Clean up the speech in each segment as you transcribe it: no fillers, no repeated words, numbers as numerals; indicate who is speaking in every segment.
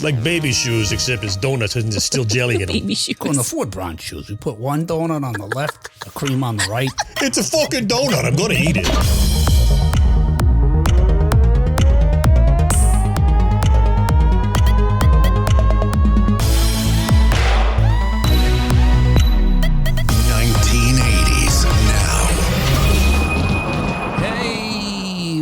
Speaker 1: It's like baby shoes, except it's donuts and it's still jelly in them.
Speaker 2: Baby shoes.
Speaker 3: On the Ford Brown shoes, we put one donut on the left, a cream on the right.
Speaker 1: It's a fucking donut. I'm going to eat it.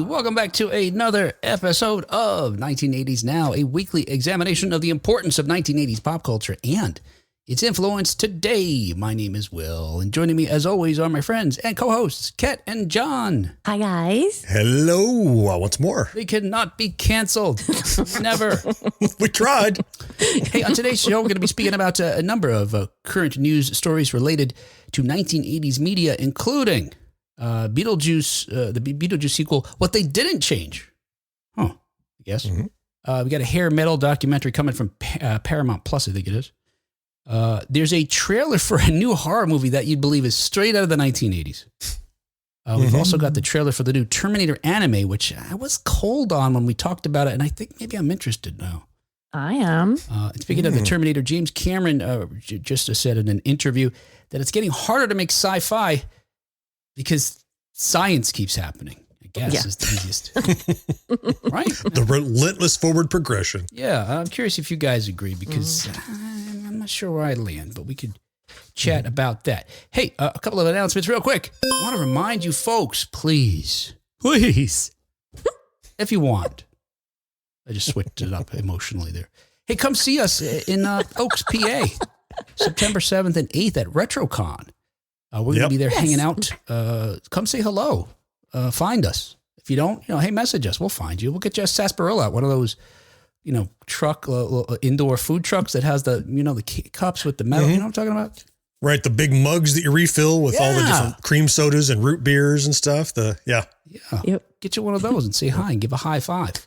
Speaker 3: Welcome back to another episode of 1980s Now, a weekly examination of the importance of 1980s pop culture and its influence today. My name is Will, and joining me as always are my friends and co-hosts, Ket and John.
Speaker 2: Hi, guys.
Speaker 1: Hello. What's more?
Speaker 3: They cannot be canceled. Never.
Speaker 1: We tried.
Speaker 3: Hey, on today's show, we're going to be speaking about a number of current news stories related to 1980s media, including Beetlejuice, the Beetlejuice sequel, what they didn't change. I guess. Mm-hmm. We got a hair metal documentary coming from Paramount Plus, I think it is. There's a trailer for a new horror movie that you'd believe is straight out of the 1980s. We've also got the trailer for the new Terminator anime, which I was cold on when we talked about it, and I think maybe I'm interested now.
Speaker 2: I am.
Speaker 3: Speaking of the Terminator, James Cameron just said in an interview that it's getting harder to make sci-fi because science keeps happening, I guess, is the easiest. Right?
Speaker 1: The relentless forward progression.
Speaker 3: Yeah, I'm curious if you guys agree because I'm not sure where I land, but we could chat about that. Hey, a couple of announcements real quick. I want to remind you folks, please, if you want. I just switched it up emotionally there. Hey, come see us in Oaks, PA, September 7th and 8th at RetroCon. We're going to be there hanging out. Come say hello. Find us. If you don't, hey, message us. We'll find you. We'll get you a sarsaparilla, one of those, truck, indoor food trucks that has the, the cups with the metal. You know what I'm talking about?
Speaker 1: Right. The big mugs that you refill with all the different cream sodas and root beers and stuff.
Speaker 3: Yep. Get you one of those and say hi and give a high five.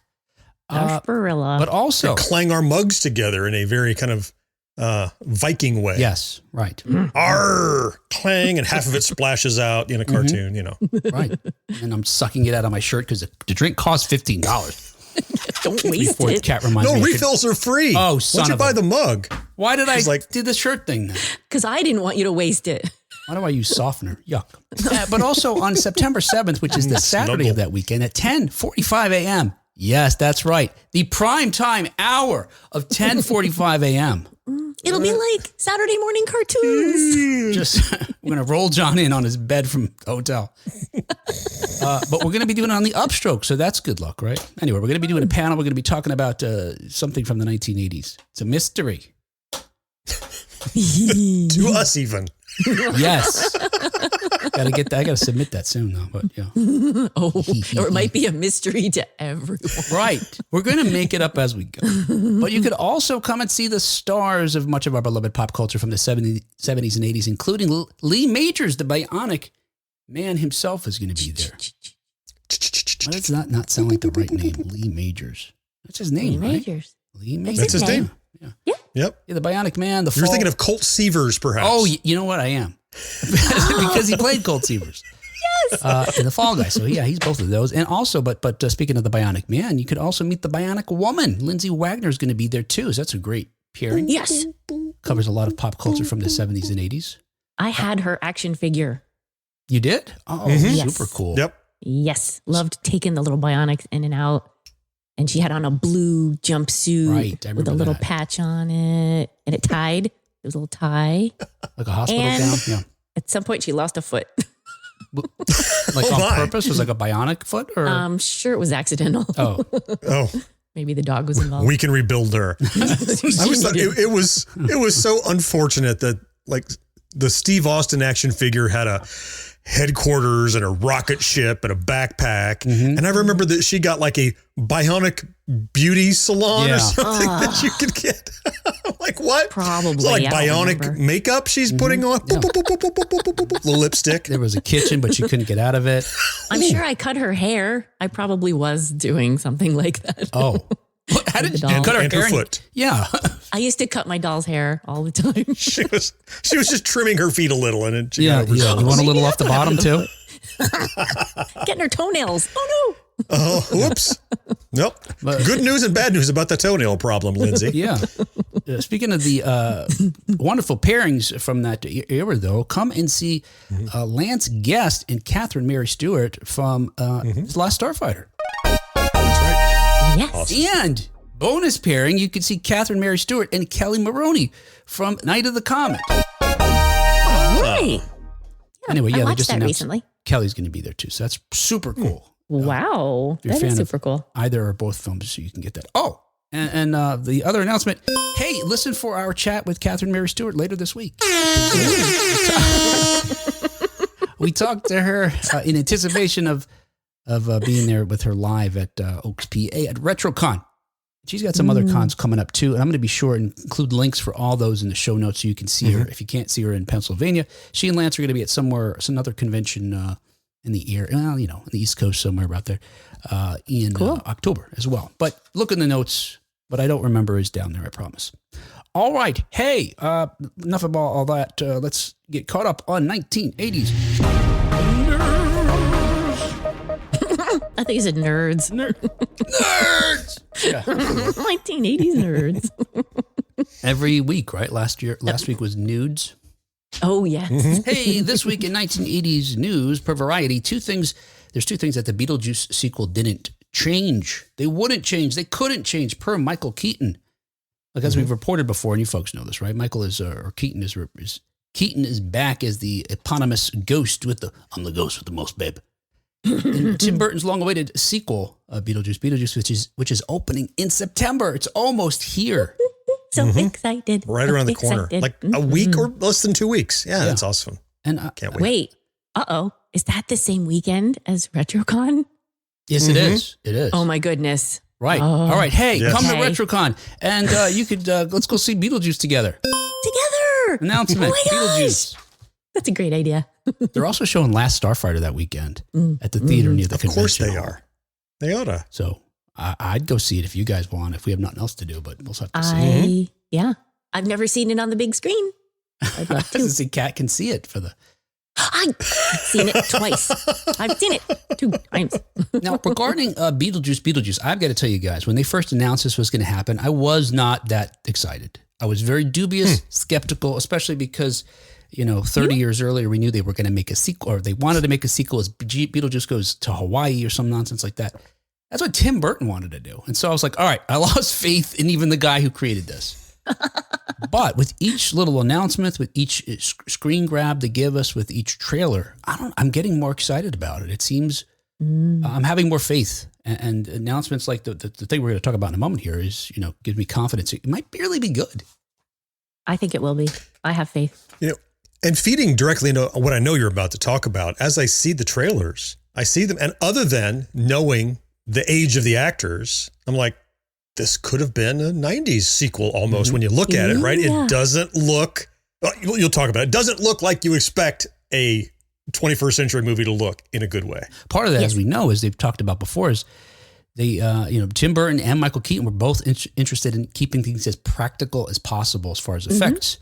Speaker 2: Sarsaparilla.
Speaker 3: But also
Speaker 1: and clang our mugs together in a very kind of Viking way.
Speaker 3: Yes, right.
Speaker 1: Arr, clang, and half of it splashes out in a cartoon,
Speaker 3: Right. And I'm sucking it out of my shirt because the drink costs $15.
Speaker 2: Don't waste
Speaker 3: Before
Speaker 2: it.
Speaker 3: The cat reminds me.
Speaker 1: No, refills are free.
Speaker 3: Oh,
Speaker 1: once you buy the mug.
Speaker 3: Why did I do the shirt thing then?
Speaker 2: Because I didn't want you to waste it.
Speaker 3: Why do I use softener? Yuck. But also on September 7th, which is the Saturday of that weekend at 10:45 a.m. Yes, that's right. The prime time hour of 10:45 a.m.
Speaker 2: It'll be like Saturday morning cartoons.
Speaker 3: We're going to roll John in on his bed from the hotel. But we're going to be doing it on the upstroke, so that's good luck, right? Anyway, we're going to be doing a panel. We're going to be talking about something from the 1980s. It's a mystery.
Speaker 1: To us even.
Speaker 3: Yes. Gotta get that. I gotta submit that soon though, but yeah.
Speaker 2: Or it might be a mystery to everyone.
Speaker 3: Right. We're gonna make it up as we go. But you could also come and see the stars of much of our beloved pop culture from the 70s and 80s, including Lee Majors, the Bionic Man himself is gonna be there. Why does that not sound like the right name? Lee Majors. That's his name,
Speaker 2: Lee
Speaker 3: right?
Speaker 2: Majors.
Speaker 3: Lee Majors.
Speaker 1: That's his name.
Speaker 3: Yeah.
Speaker 1: Yep.
Speaker 3: Yeah, the Bionic Man.
Speaker 1: You're thinking of Colt Seavers, perhaps.
Speaker 3: Oh, you know what? I am. Because he played Colt Seavers. Yes. In The Fall Guy. So, yeah, he's both of those. And also, but speaking of the Bionic Man, you could also meet the Bionic Woman. Lindsay Wagner's going to be there, too. So that's a great pairing.
Speaker 2: Yes.
Speaker 3: Covers a lot of pop culture from the 70s and 80s.
Speaker 2: I had her action figure.
Speaker 3: You did? Oh, super cool.
Speaker 1: Yep.
Speaker 2: Yes. Loved taking the little Bionics in and out. And she had on a blue jumpsuit with a little patch on it. And it tied. It was a little tie.
Speaker 3: Like a hospital gown? Yeah.
Speaker 2: At some point, she lost a foot.
Speaker 3: Like on purpose? Was it like a bionic foot? Or?
Speaker 2: I'm sure it was accidental.
Speaker 3: Oh.
Speaker 2: Maybe the dog was involved.
Speaker 1: We can rebuild her. I always thought it was so unfortunate that like the Steve Austin action figure had a headquarters and a rocket ship and a backpack. And I remember that she got like a bionic beauty salon or something that you could get. I'm like, what?
Speaker 2: Probably.
Speaker 1: It's like bionic makeup she's putting on. The lipstick.
Speaker 3: There was a kitchen, but she couldn't get out of it.
Speaker 2: I'm sure I cut her hair. I probably was doing something like that.
Speaker 3: Oh. How did you cut her hair?
Speaker 1: Foot.
Speaker 3: Yeah.
Speaker 2: I used to cut my doll's hair all the time.
Speaker 1: She was just trimming her feet a little, and
Speaker 3: You want a little off the bottom too.
Speaker 2: Getting her toenails. Oh
Speaker 1: Oh, whoops. Nope. Good news and bad news about the toenail problem, Lindsay.
Speaker 3: Yeah. Speaking of the wonderful pairings from that era, though, come and see Lance Guest and Catherine Mary Stewart from Last Starfighter.
Speaker 1: That's right.
Speaker 2: Yes.
Speaker 1: Awesome.
Speaker 3: And bonus pairing, you can see Catherine Mary Stewart and Kelly Maroney from Night of the Comet.
Speaker 2: Right.
Speaker 3: Anyway,
Speaker 2: I
Speaker 3: they
Speaker 2: watched
Speaker 3: just
Speaker 2: that
Speaker 3: announced
Speaker 2: recently.
Speaker 3: Kelly's going to be there too, so that's super cool.
Speaker 2: Wow.
Speaker 3: If you're a
Speaker 2: That
Speaker 3: fan
Speaker 2: is
Speaker 3: of
Speaker 2: super cool.
Speaker 3: either or both films, so you can get that. Oh, and the other announcement, hey, listen for our chat with Catherine Mary Stewart later this week. We talked to her in anticipation of being there with her live at Oaks, PA at RetroCon. She's got some other cons coming up too, and I'm going to be sure and include links for all those in the show notes so you can see her. If you can't see her in Pennsylvania, she and Lance are going to be at some other convention in the air, well, you know, on the East Coast somewhere about there in October as well. But look in the notes. What I don't remember is down there, I promise. All right. Hey, enough about all that. Let's get caught up on 1980s.
Speaker 2: I think you said nerds.
Speaker 3: Nerds! Yeah.
Speaker 2: 1980s nerds.
Speaker 3: Every week, right? Last week was nudes.
Speaker 2: Oh, yes.
Speaker 3: Hey, this week in 1980s news, per Variety, there's two things that the Beetlejuice sequel didn't change. They wouldn't change. They couldn't change, per Michael Keaton. Like, as we've reported before, and you folks know this, right? Keaton is back as the eponymous ghost I'm the ghost with the most, babe. In Tim Burton's long-awaited sequel, Beetlejuice, which is opening in September. It's almost here.
Speaker 2: So excited.
Speaker 1: Right around the corner. Like a week or less than 2 weeks. Yeah, that's awesome.
Speaker 3: And
Speaker 1: can't wait.
Speaker 2: Wait. Uh-oh. Is that the same weekend as RetroCon?
Speaker 3: Yes, it is. It is.
Speaker 2: Oh, my goodness.
Speaker 3: Right.
Speaker 2: Oh.
Speaker 3: All right. Hey,
Speaker 1: Yes.
Speaker 3: come to
Speaker 2: Okay.
Speaker 3: RetroCon, and you could let's go see Beetlejuice together.
Speaker 2: Together.
Speaker 3: Announcement.
Speaker 2: Oh my gosh.
Speaker 3: Beetlejuice.
Speaker 2: That's a great idea.
Speaker 3: They're also showing Last Starfighter that weekend at the theater near the
Speaker 1: Of
Speaker 3: convention.
Speaker 1: course they
Speaker 3: hall.
Speaker 1: are. They oughta.
Speaker 3: So I'd go see it if you guys want. If we have nothing else to do, but we'll have to see.
Speaker 2: Yeah. I've never seen it on the big screen. I'd love to.
Speaker 3: See, Kat can see it for the.
Speaker 2: I've seen it twice. I've seen it 2 times.
Speaker 3: Now, regarding Beetlejuice, I've got to tell you guys, when they first announced this was going to happen, I was not that excited. I was very dubious, skeptical, especially because, 30 years earlier, we knew they were going to make a sequel, or they wanted to make a sequel as Beetlejuice goes to Hawaii or some nonsense like that. That's what Tim Burton wanted to do. And so I was like, all right, I lost faith in even the guy who created this. But with each little announcement, with each screen grab they give us, with each trailer, I'm getting more excited about it. It seems I'm having more faith, and announcements like the thing we're going to talk about in a moment here is, gives me confidence. It might barely be good.
Speaker 2: I think it will be. I have faith.
Speaker 1: And feeding directly into what I know you're about to talk about, as I see the trailers, I see them, and other than knowing the age of the actors, I'm like, this could have been a 90s sequel almost when you look at it, right?
Speaker 2: Yeah.
Speaker 1: It doesn't look, you'll talk about it. It doesn't look like you expect a 21st century movie to look in a good way.
Speaker 3: Part of that, as we know, as they've talked about before, is they, Tim Burton and Michael Keaton were both interested in keeping things as practical as possible as far as effects.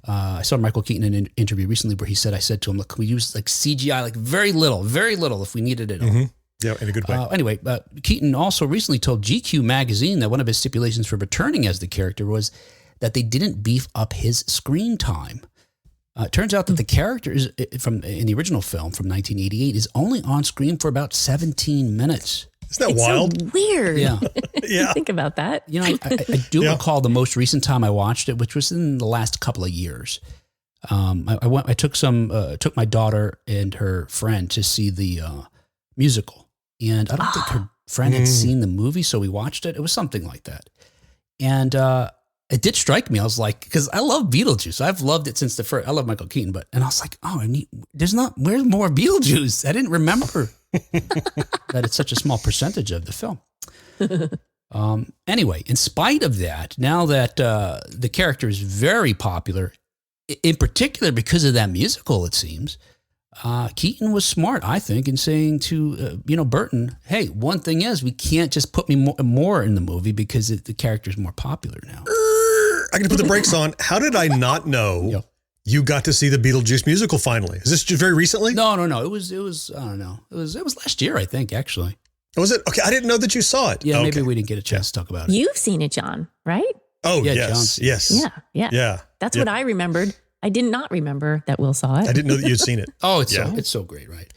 Speaker 3: I saw Michael Keaton in an interview recently where I said to him, look, can we use like CGI, like very little if we needed it all.
Speaker 1: Yeah, in a good way.
Speaker 3: Anyway, Keaton also recently told GQ magazine that one of his stipulations for returning as the character was that they didn't beef up his screen time. It turns out that the character in the original film from 1988 is only on screen for about 17 minutes.
Speaker 1: Isn't that
Speaker 2: It's
Speaker 1: wild?
Speaker 2: so weird.
Speaker 3: Yeah.
Speaker 1: Yeah.
Speaker 2: Think about that.
Speaker 3: I do recall the most recent time I watched it, which was in the last couple of years. I took my daughter and her friend to see the musical. And I don't think her friend had seen the movie, so we watched it. It was something like that. And it did strike me. I was like, because I love Beetlejuice. I've loved it since the first. I love Michael Keaton, and I was like, where's more Beetlejuice? I didn't remember that it's such a small percentage of the film. Anyway, in spite of that, now that the character is very popular, in particular because of that musical, it seems, Keaton was smart, I think, in saying to Burton, "Hey, one thing is, we can't just put me more in the movie because the character is more popular now."
Speaker 1: I can put the brakes on. How did I not know you got to see the Beetlejuice musical finally? Is this just very recently?
Speaker 3: No. It was I don't know. It was last year, I think, actually.
Speaker 1: Was it? Okay, I didn't know that you saw it.
Speaker 3: Yeah,
Speaker 1: okay.
Speaker 3: maybe we didn't get a chance to talk about it.
Speaker 2: You've seen it, John, right?
Speaker 1: Oh,
Speaker 3: Yeah,
Speaker 1: yes.
Speaker 3: John.
Speaker 1: Yes.
Speaker 2: Yeah. That's what I remembered. I did not remember that Will saw it.
Speaker 1: I didn't know that you'd seen it.
Speaker 3: Oh, it's so great, right?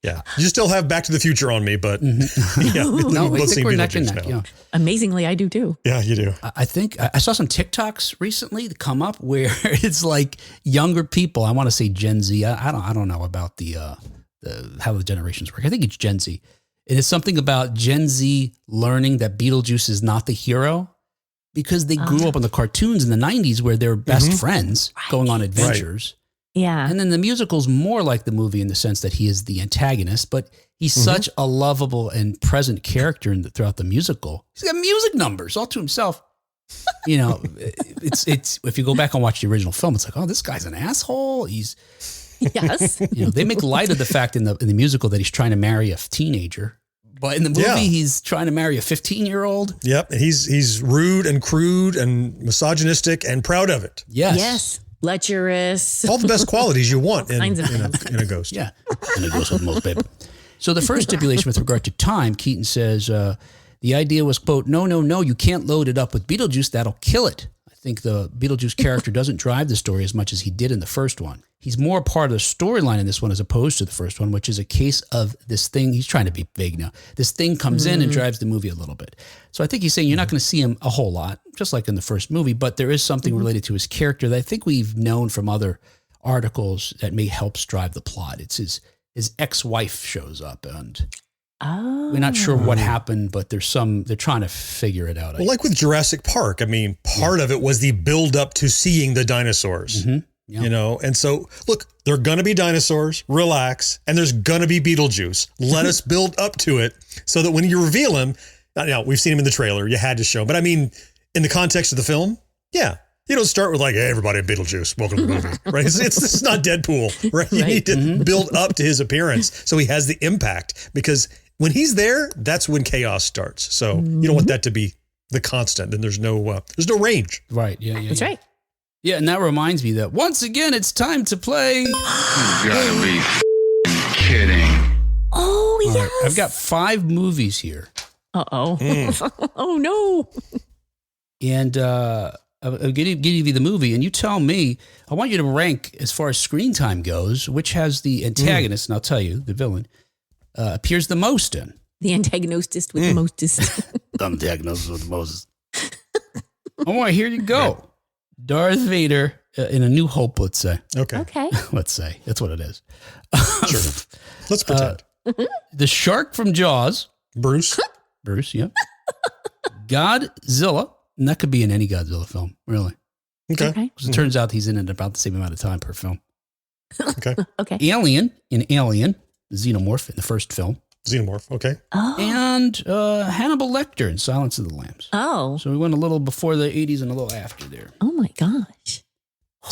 Speaker 1: Yeah. You still have Back to the Future on me, but yeah.
Speaker 3: No, we
Speaker 1: both
Speaker 3: think
Speaker 1: seen
Speaker 3: we're neck and
Speaker 1: Beetlejuice
Speaker 3: neck.
Speaker 1: now.
Speaker 3: Yeah.
Speaker 2: Amazingly, I do too.
Speaker 1: Yeah, you do.
Speaker 3: I think I saw some TikToks recently that come up where it's like younger people. I want to say Gen Z. I don't know about the how the generations work. I think it's Gen Z. And it's something about Gen Z learning that Beetlejuice is not the hero because they grew up on the cartoons in the 90s where they're best friends going on adventures.
Speaker 2: Yeah.
Speaker 3: And then the musical's more like the movie in the sense that he is the antagonist, but he's such a lovable and present character throughout the musical. He's got music numbers all to himself. You know, it's if you go back and watch the original film, it's like, oh, this guy's an asshole. He's
Speaker 2: Yes.
Speaker 3: you know, they make light of the fact in the musical that he's trying to marry a teenager, but in the movie he's trying to marry a 15-year-old.
Speaker 1: Yep, and he's rude and crude and misogynistic and proud of it.
Speaker 2: Yes. Lecherous.
Speaker 1: All the best qualities you want in
Speaker 2: kinds of
Speaker 1: a ghost.
Speaker 3: Yeah, and it goes with most baby. So the first stipulation with regard to time, Keaton says the idea was, quote, no, you can't load it up with Beetlejuice. That'll kill it. I think the Beetlejuice character doesn't drive the story as much as he did in the first one. He's more part of the storyline in this one as opposed to the first one, which is a case of this thing. He's trying to be vague now. This thing comes in and drives the movie a little bit. So I think he's saying you're not going to see him a whole lot, just like in the first movie, but there is something related to his character that I think we've known from other articles that may help drive the plot. It's his ex-wife shows up and we're not sure what happened, but they're trying to figure it out.
Speaker 1: Well, like with Jurassic Park, I mean, part of it was the build up to seeing the dinosaurs.
Speaker 3: Yeah.
Speaker 1: You know, and so look, there are going to be dinosaurs, relax, and there's going to be Beetlejuice. Let us build up to it so that when you reveal him, now we've seen him in the trailer, you had to show, but I mean, in the context of the film, yeah, you don't start with like, hey, everybody, Beetlejuice, welcome to the movie, right? This is not Deadpool, right? You need to build up to his appearance so he has the impact, because when he's there, that's when chaos starts. So you don't want that to be the constant. Then there's no range.
Speaker 3: Right. Yeah.
Speaker 2: That's right.
Speaker 3: Yeah, and that reminds me that once again, it's time to play.
Speaker 4: You gotta be kidding.
Speaker 2: Oh, yes.
Speaker 3: Right, I've got 5 movies here.
Speaker 2: Uh-oh. Oh, no.
Speaker 3: And I'll give you the movie, and you tell me, I want you to rank as far as screen time goes, which has the antagonist, and I'll tell you, the villain, appears the most in.
Speaker 2: The antagonist with the mostest.
Speaker 3: The antagonist with the most. All right, here you go. Darth Vader in A New Hope, let's say.
Speaker 1: Okay.
Speaker 2: Okay.
Speaker 3: Let's say. That's what it is.
Speaker 1: Sure. Let's pretend.
Speaker 3: The shark from Jaws.
Speaker 1: Bruce,
Speaker 3: Yeah. Godzilla. And that could be in any Godzilla film, really.
Speaker 1: Okay.
Speaker 3: Because it turns out he's in it about the same amount of time per film.
Speaker 1: Okay.
Speaker 2: Okay.
Speaker 3: Alien in Alien, the Xenomorph in the first film.
Speaker 1: Xenomorph. Okay.
Speaker 2: Oh.
Speaker 3: And Hannibal Lecter in Silence of the Lambs.
Speaker 2: Oh.
Speaker 3: So we went a little before the 80s and a little after there.
Speaker 2: Oh, my gosh.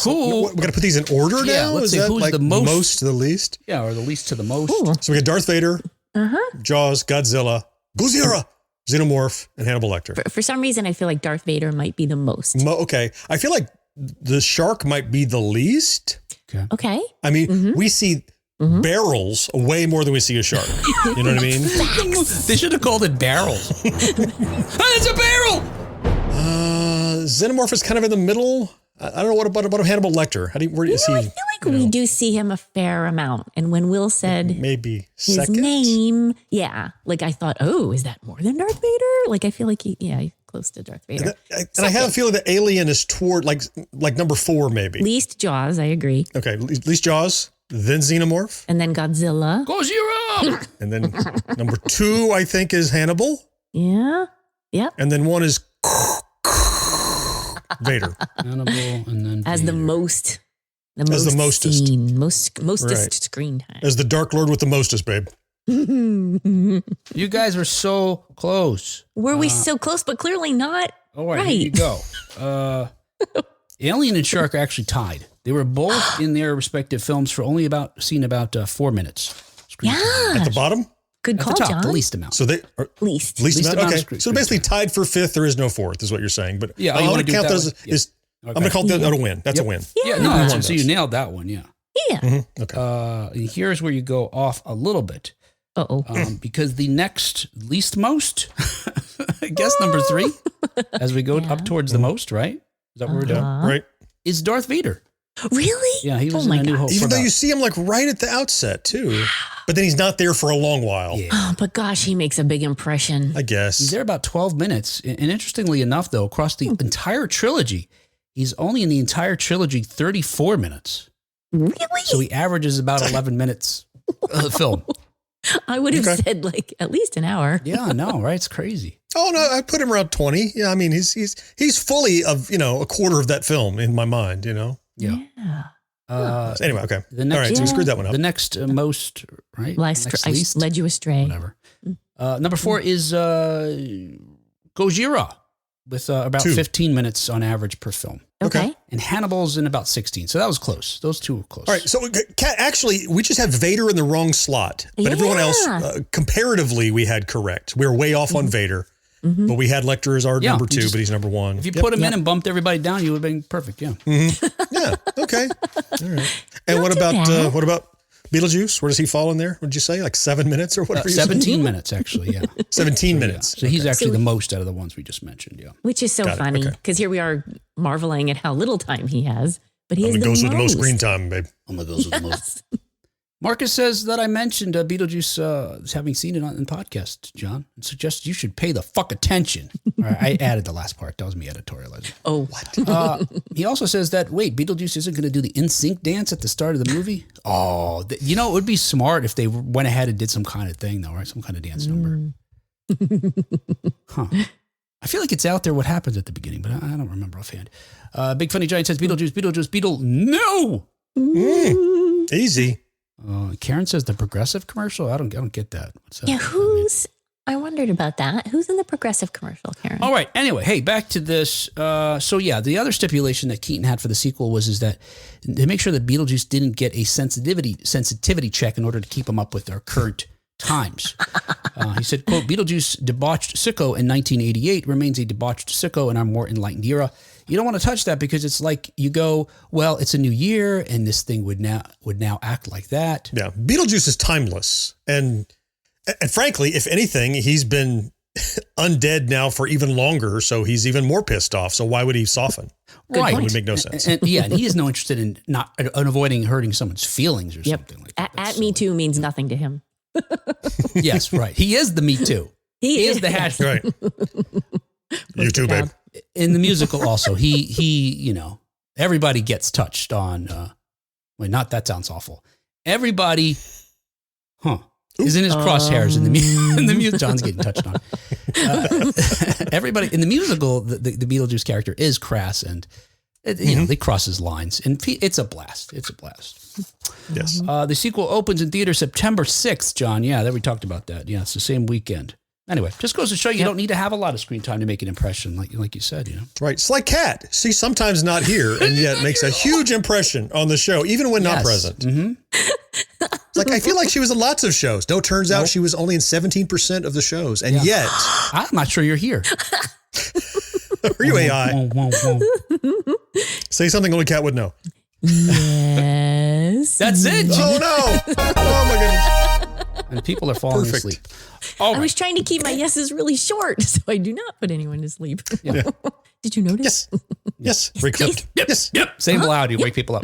Speaker 3: Who?
Speaker 1: We got to put these in order
Speaker 3: Yeah,
Speaker 1: now?
Speaker 3: let's
Speaker 1: Is
Speaker 3: say
Speaker 1: that
Speaker 3: who's
Speaker 1: like
Speaker 3: the most-
Speaker 1: to the least?
Speaker 3: Yeah, or the least to the most.
Speaker 2: Ooh.
Speaker 1: So we got Darth Vader,
Speaker 2: Uh-huh.
Speaker 1: Jaws, Godzilla, Xenomorph, and Hannibal Lecter.
Speaker 2: For some reason, I feel like Darth Vader might be the most.
Speaker 1: Okay. I feel like the shark might be the least.
Speaker 2: Okay.
Speaker 1: I mean, we see barrels way more than we see a shark. You know what I mean?
Speaker 3: They should have called it barrels. It's a barrel!
Speaker 1: Xenomorph is kind of in the middle. I don't know what about Hannibal Lecter. Where is
Speaker 2: I
Speaker 1: he?
Speaker 2: feel like we do see him a fair amount. And when Will said
Speaker 1: Maybe
Speaker 2: his
Speaker 1: second.
Speaker 2: name, like I thought, oh, is that more than Darth Vader? Like I feel like he's close to Darth Vader.
Speaker 1: And I have a feeling that Alien is toward like number 4, maybe.
Speaker 2: Least Jaws, I agree.
Speaker 1: Okay, at least Jaws, then Xenomorph,
Speaker 2: And then Godzilla.
Speaker 3: Gojira!
Speaker 1: and then number 2, I think, is Hannibal,
Speaker 2: Yeah. Yep.
Speaker 1: and then 1 is Vader.
Speaker 3: Hannibal and then
Speaker 2: As the
Speaker 3: Vader.
Speaker 2: most.
Speaker 1: As the mostest.
Speaker 2: Seen, mostest
Speaker 1: Right.
Speaker 2: screen time.
Speaker 1: As the Dark Lord with the mostest, babe.
Speaker 3: You guys were so close.
Speaker 2: Were we so close, but clearly not?
Speaker 3: All right, here you go. Alien and Shark are actually tied. They were both in their respective films for only about 4 minutes. Screen time.
Speaker 2: Yeah.
Speaker 1: At the bottom?
Speaker 2: Good
Speaker 3: At
Speaker 2: call,
Speaker 3: the top,
Speaker 2: John.
Speaker 3: the least amount.
Speaker 1: So they are
Speaker 2: Least.
Speaker 1: least
Speaker 3: Least
Speaker 1: amount?
Speaker 3: amount of
Speaker 1: Okay.
Speaker 3: screen-
Speaker 1: So basically tied for 5th, there is no 4th, is what you're saying. But
Speaker 3: Yeah,
Speaker 1: I'm
Speaker 3: you wanna
Speaker 1: going to
Speaker 3: do it
Speaker 1: count
Speaker 3: that
Speaker 1: those
Speaker 3: way?
Speaker 1: as, I'm going to call that a win. That's a win.
Speaker 3: Yeah, no, so you nailed that one, yeah.
Speaker 2: Yeah.
Speaker 1: Okay.
Speaker 3: And here's where you go off a little bit. Because the next least most, I guess number 3, as we go up towards the most, right? Is that what we're doing?
Speaker 1: Right.
Speaker 3: Is Darth Vader.
Speaker 2: Really?
Speaker 3: Yeah, he was in A New Hope.
Speaker 1: Even though you see him like right at the outset too, but then he's not there for a long while.
Speaker 3: Yeah.
Speaker 2: Oh, but gosh, he makes a big impression.
Speaker 1: I guess.
Speaker 3: He's there about 12 minutes. And interestingly enough, though, across the entire trilogy, he's only in the entire trilogy 34 minutes.
Speaker 2: Really?
Speaker 3: So he averages about 11 minutes of film.
Speaker 2: I would have said like at least an hour.
Speaker 3: Yeah, I know, right? It's crazy.
Speaker 1: Oh no, I put him around 20. Yeah, I mean he's fully of a quarter of that film in my mind.
Speaker 3: Yeah.
Speaker 1: Anyway, okay.
Speaker 3: The next,
Speaker 1: all right, so we screwed that one up.
Speaker 3: The next most, right?
Speaker 2: Next least. Led you astray.
Speaker 3: Whatever. Number 4 is Gojira with about 15 minutes on average per film.
Speaker 2: Okay.
Speaker 3: And Hannibal's in about 16. So that was close. Those two were close.
Speaker 1: All right. So actually, we just have Vader in the wrong slot, but everyone else, comparatively, we had correct. We were way off on Vader, but we had Lecter as our number 2, but he's number 1.
Speaker 3: If you put him in and bumped everybody down, you would have been perfect. Yeah.
Speaker 1: Yeah. Okay. All right. And what about Beetlejuice? Where does he fall in there? What did you say? Like 7 minutes or whatever?
Speaker 3: 17 minutes, actually. Yeah.
Speaker 1: 17 minutes.
Speaker 3: So he's actually the most out of the ones we just mentioned. Yeah.
Speaker 2: Which is so funny because here we are marveling at how little time he has, but he has the
Speaker 1: goes
Speaker 2: most.
Speaker 1: with the most screen time, babe.
Speaker 3: I'm the goes with the most. Marcus says that I mentioned Beetlejuice having seen it on the podcast, John, and suggests you should pay the fuck attention. All right, I added the last part. That was me editorializing.
Speaker 2: Oh,
Speaker 3: what? He also says that, wait, Beetlejuice isn't going to do the in-sync dance at the start of the movie? Oh, it would be smart if they went ahead and did some kind of thing, though, right? Some kind of dance number. Huh. I feel like it's out there what happens at the beginning, but I don't remember offhand. Big Funny Giant says, Beetlejuice, Beetle, no!
Speaker 1: Easy.
Speaker 3: Karen says the Progressive commercial. I don't get that. What's that?
Speaker 2: Yeah, I wondered about that. Who's in the Progressive commercial, Karen?
Speaker 3: All right. Anyway, hey, back to this. The other stipulation that Keaton had for the sequel is that to make sure that Beetlejuice didn't get a sensitivity check in order to keep him up with our current times. He said, quote, Beetlejuice debauched sicko in 1988 remains a debauched sicko in our more enlightened era. You don't want to touch that because it's like you go, well, it's a new year and this thing would now act like that.
Speaker 1: Yeah. Beetlejuice is timeless. And frankly, if anything, he's been undead now for even longer. So he's even more pissed off. So why would he soften?
Speaker 3: Right.
Speaker 1: It would make no sense.
Speaker 3: And he is no interested in avoiding hurting someone's feelings or something like that.
Speaker 2: At Me Too means nothing to him.
Speaker 3: Yes, right. He is the Me Too. He is the hashtag.
Speaker 1: Right. You too, babe.
Speaker 3: In the musical also, he everybody gets touched on, that sounds awful. Everybody, is in his crosshairs in the music. John's getting touched on. Everybody in the musical, the Beetlejuice character is crass and they cross his lines and it's a blast. It's a blast.
Speaker 1: Yes.
Speaker 3: The sequel opens in theater September 6th, John. Yeah, there we talked about that. Yeah, it's the same weekend. Anyway, just goes to show you don't need to have a lot of screen time to make an impression, like you said, Right.
Speaker 1: It's like Kat. She's sometimes not here and yet makes a huge impression on the show, even when not present. Mm-hmm. It's like, I feel like she was in lots of shows. No, turns out she was only in 17% of the shows. And yet.
Speaker 3: I'm not sure you're here.
Speaker 1: Are you AI? Say something only Kat would know.
Speaker 2: Yes.
Speaker 3: That's it.
Speaker 1: Oh, no. Oh, my goodness.
Speaker 3: And people are falling asleep.
Speaker 2: I was trying to keep my yeses really short so I do not put anyone to sleep.
Speaker 1: Yeah.
Speaker 2: Did you notice?
Speaker 1: Yes. Wake up.
Speaker 3: Yes. Yep. Say loud. You wake people up.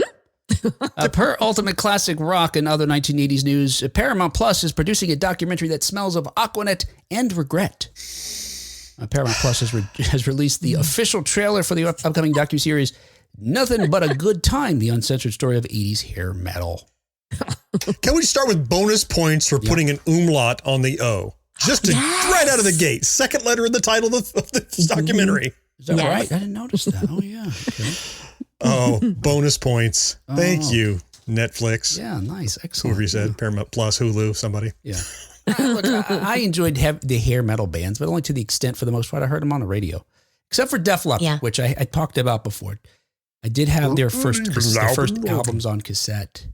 Speaker 3: Per Ultimate Classic Rock and other 1980s news, Paramount Plus is producing a documentary that smells of Aquanet and regret. Paramount Plus has released the official trailer for the upcoming docuseries Nothing But a Good Time, the uncensored story of 80s hair metal.
Speaker 1: Can we start with bonus points for putting an umlaut on the O? Just to right out of the gate. Second letter in the title of the documentary.
Speaker 3: Is that right? I didn't notice that. Oh, yeah. Okay.
Speaker 1: Oh, bonus points. Thank you, Netflix.
Speaker 3: Yeah, nice. Excellent.
Speaker 1: Whoever you said, Paramount Plus, Hulu, somebody.
Speaker 3: Yeah. Look, I enjoyed the hair metal bands, but only to the extent, for the most part, I heard them on the radio. Except for Def Leppard, which I talked about before. I did have their first albums on cassette.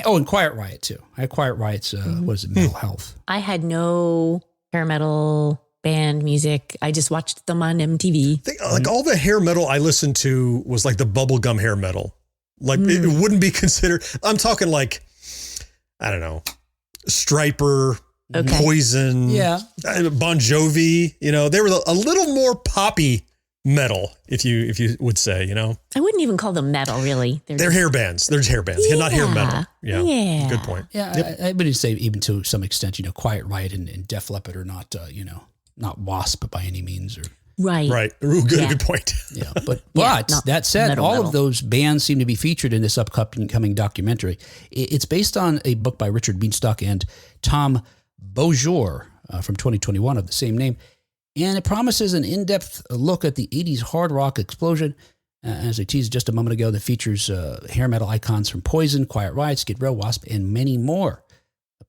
Speaker 3: Oh, and Quiet Riot, too. I had Quiet Riot's, Mental Health.
Speaker 2: I had no hair metal band music. I just watched them on MTV.
Speaker 1: Like all the hair metal I listened to was like the bubblegum hair metal. Like it wouldn't be considered. I'm talking like, I don't know, Striper,
Speaker 2: Okay.
Speaker 1: Poison,
Speaker 3: Yeah.
Speaker 1: Bon Jovi. They were a little more poppy metal, if you would say.
Speaker 2: I wouldn't even call them metal, really.
Speaker 1: They're hair bands. They're hair bands. Not hair metal.
Speaker 2: Yeah.
Speaker 1: Good point.
Speaker 3: Yeah,
Speaker 1: Yep.
Speaker 3: I would say even to some extent, Quiet Riot and Def Leppard are not, not Wasp by any means. Or
Speaker 2: Right.
Speaker 1: Ooh, good point.
Speaker 3: Yeah, but
Speaker 2: not
Speaker 3: that said,
Speaker 2: metal,
Speaker 3: all
Speaker 2: metal.
Speaker 3: of those bands seem to be featured in this upcoming documentary. It's based on a book by Richard Beanstalk and Tom Beaujour from 2021 of the same name, and it promises an in-depth look at the 80s hard rock explosion. As I teased just a moment ago, that features hair metal icons from Poison, Quiet Riot, Skid Row, Wasp, and many more.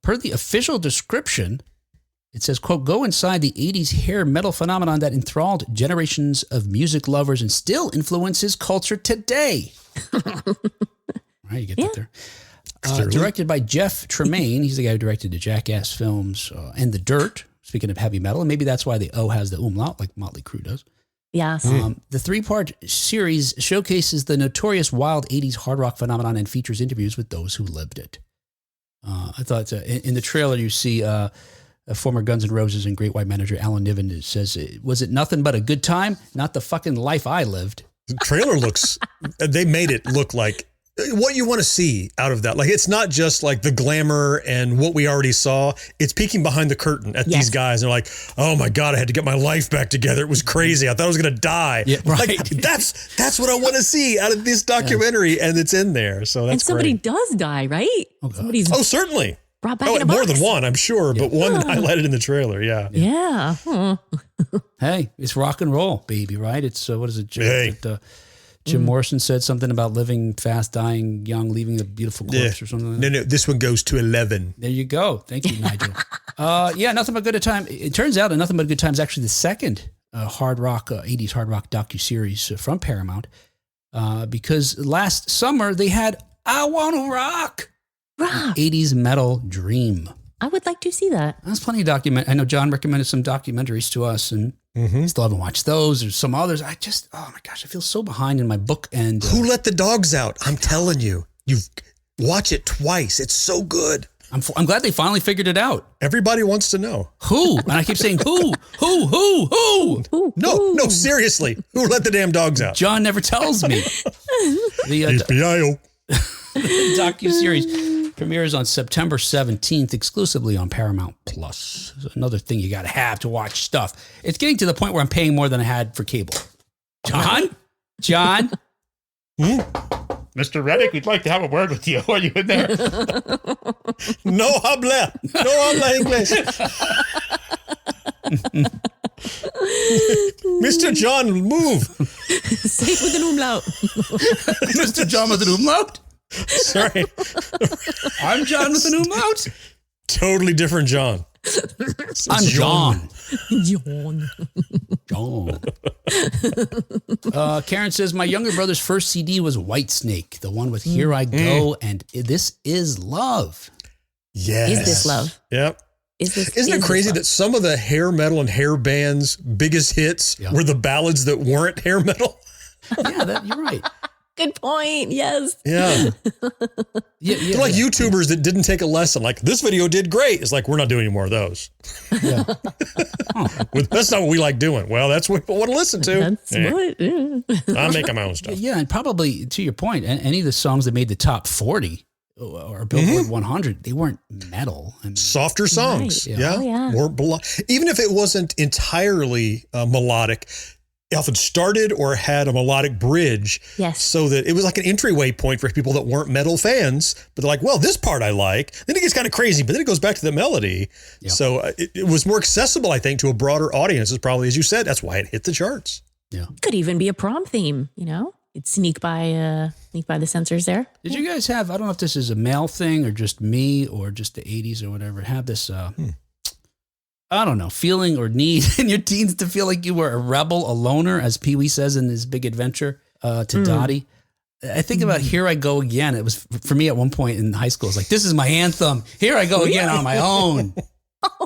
Speaker 3: Per the official description, it says, quote, go inside the 80s hair metal phenomenon that enthralled generations of music lovers and still influences culture today. All right, you get that there. Directed by Jeff Tremaine. He's the guy who directed the Jackass films and The Dirt, speaking of heavy metal. And maybe that's why the O has the umlaut, like Motley Crue does.
Speaker 2: Yes.
Speaker 3: The 3-part series showcases the notorious wild 80s hard rock phenomenon and features interviews with those who lived it. I thought in the trailer you see... former Guns N' Roses and Great White manager Alan Niven says, was it nothing but a good time? Not the fucking life I lived.
Speaker 1: The trailer they made it look like what you want to see out of that. Like, it's not just like the glamour and what we already saw. It's peeking behind the curtain at these guys. And they're like, oh my God, I had to get my life back together. It was crazy. I thought I was going to die.
Speaker 3: Yeah, right.
Speaker 1: Like, that's what I want to see out of this documentary. And it's in there. So that's
Speaker 2: and somebody
Speaker 1: great.
Speaker 2: does die, right? Somebody's
Speaker 1: Certainly.
Speaker 2: brought back in a box.
Speaker 1: More than one, I'm sure, but one that highlighted in the trailer. Yeah.
Speaker 2: Yeah.
Speaker 3: Hey, it's rock and roll, baby, right? It's, what is it?
Speaker 1: Jim
Speaker 3: Morrison said something about living fast, dying young, leaving a beautiful corpse or something like that.
Speaker 1: No, this one goes to 11.
Speaker 3: There you go. Thank you, Nigel. Nothing But Good Time. It turns out Nothing But Good Time is actually the second 80s hard rock docuseries from Paramount because last summer they had I Wanna Rock. 80s metal dream.
Speaker 2: I would like to see that.
Speaker 3: There's plenty of I know John recommended some documentaries to us, and I still haven't watched those. There's some others. Oh my gosh, I feel so behind in my book. And
Speaker 1: Who Let the Dogs Out? I'm telling you, watch it twice. It's so good.
Speaker 3: I'm glad they finally figured it out.
Speaker 1: Everybody wants to know.
Speaker 3: Who? And I keep saying who?
Speaker 1: No, seriously. Who let the damn dogs out?
Speaker 3: John never tells me. The
Speaker 1: HBO.
Speaker 3: docuseries premieres on September 17th exclusively on Paramount Plus. Another thing you got to have to watch stuff. It's getting to the point where I'm paying more than I had for cable. John?
Speaker 5: Mr. Reddick, we'd like to have a word with you. Are you in there?
Speaker 1: No habla English. Mr. John, move.
Speaker 2: Safe with an umlaut.
Speaker 3: Mr. John with an umlaut?
Speaker 1: Sorry.
Speaker 3: I'm John with an umlaut?
Speaker 1: Totally different John.
Speaker 3: I'm John.
Speaker 2: John.
Speaker 3: Karen says, my younger brother's first CD was Whitesnake, the one with Here I Go, and This Is Love.
Speaker 1: Yes.
Speaker 2: Is This Love?
Speaker 1: Yep. Isn't it crazy that some of the hair metal and hair bands' biggest hits were the ballads that weren't hair metal?
Speaker 3: Yeah, you're right.
Speaker 2: Good point. Yes.
Speaker 1: Yeah. They're like YouTubers that didn't take a lesson. Like, this video did great. It's like, we're not doing any more of those.
Speaker 3: Yeah.
Speaker 1: That's not what we like doing. Well, that's what people want to listen to. I'm making my own stuff.
Speaker 3: Yeah, and probably to your point, any of the songs that made the top 40 or Billboard 100, they weren't metal.
Speaker 1: Softer songs.
Speaker 2: Right.
Speaker 1: Yeah.
Speaker 2: Oh, yeah.
Speaker 1: Even if it wasn't entirely melodic, it often started or had a melodic bridge.
Speaker 2: Yes.
Speaker 1: So that it was like an entryway point for people that weren't metal fans, but they're like, well, this part I like. Then it gets kind of crazy, but then it goes back to the melody. Yep. So it was more accessible, I think, to a broader audience. Is probably, as you said, that's why it hit the charts.
Speaker 3: Yeah.
Speaker 2: Could even be a prom theme, It'd sneak by the censors there.
Speaker 3: Did you guys have, I don't know if this is a male thing or just me or just the 80s or whatever, have this, I don't know, feeling or need in your teens to feel like you were a rebel, a loner, as Pee Wee says in his Big Adventure to Dottie? I think about Here I Go Again. It was, for me at one point in high school, it's like, this is my anthem. Here I go again on my own.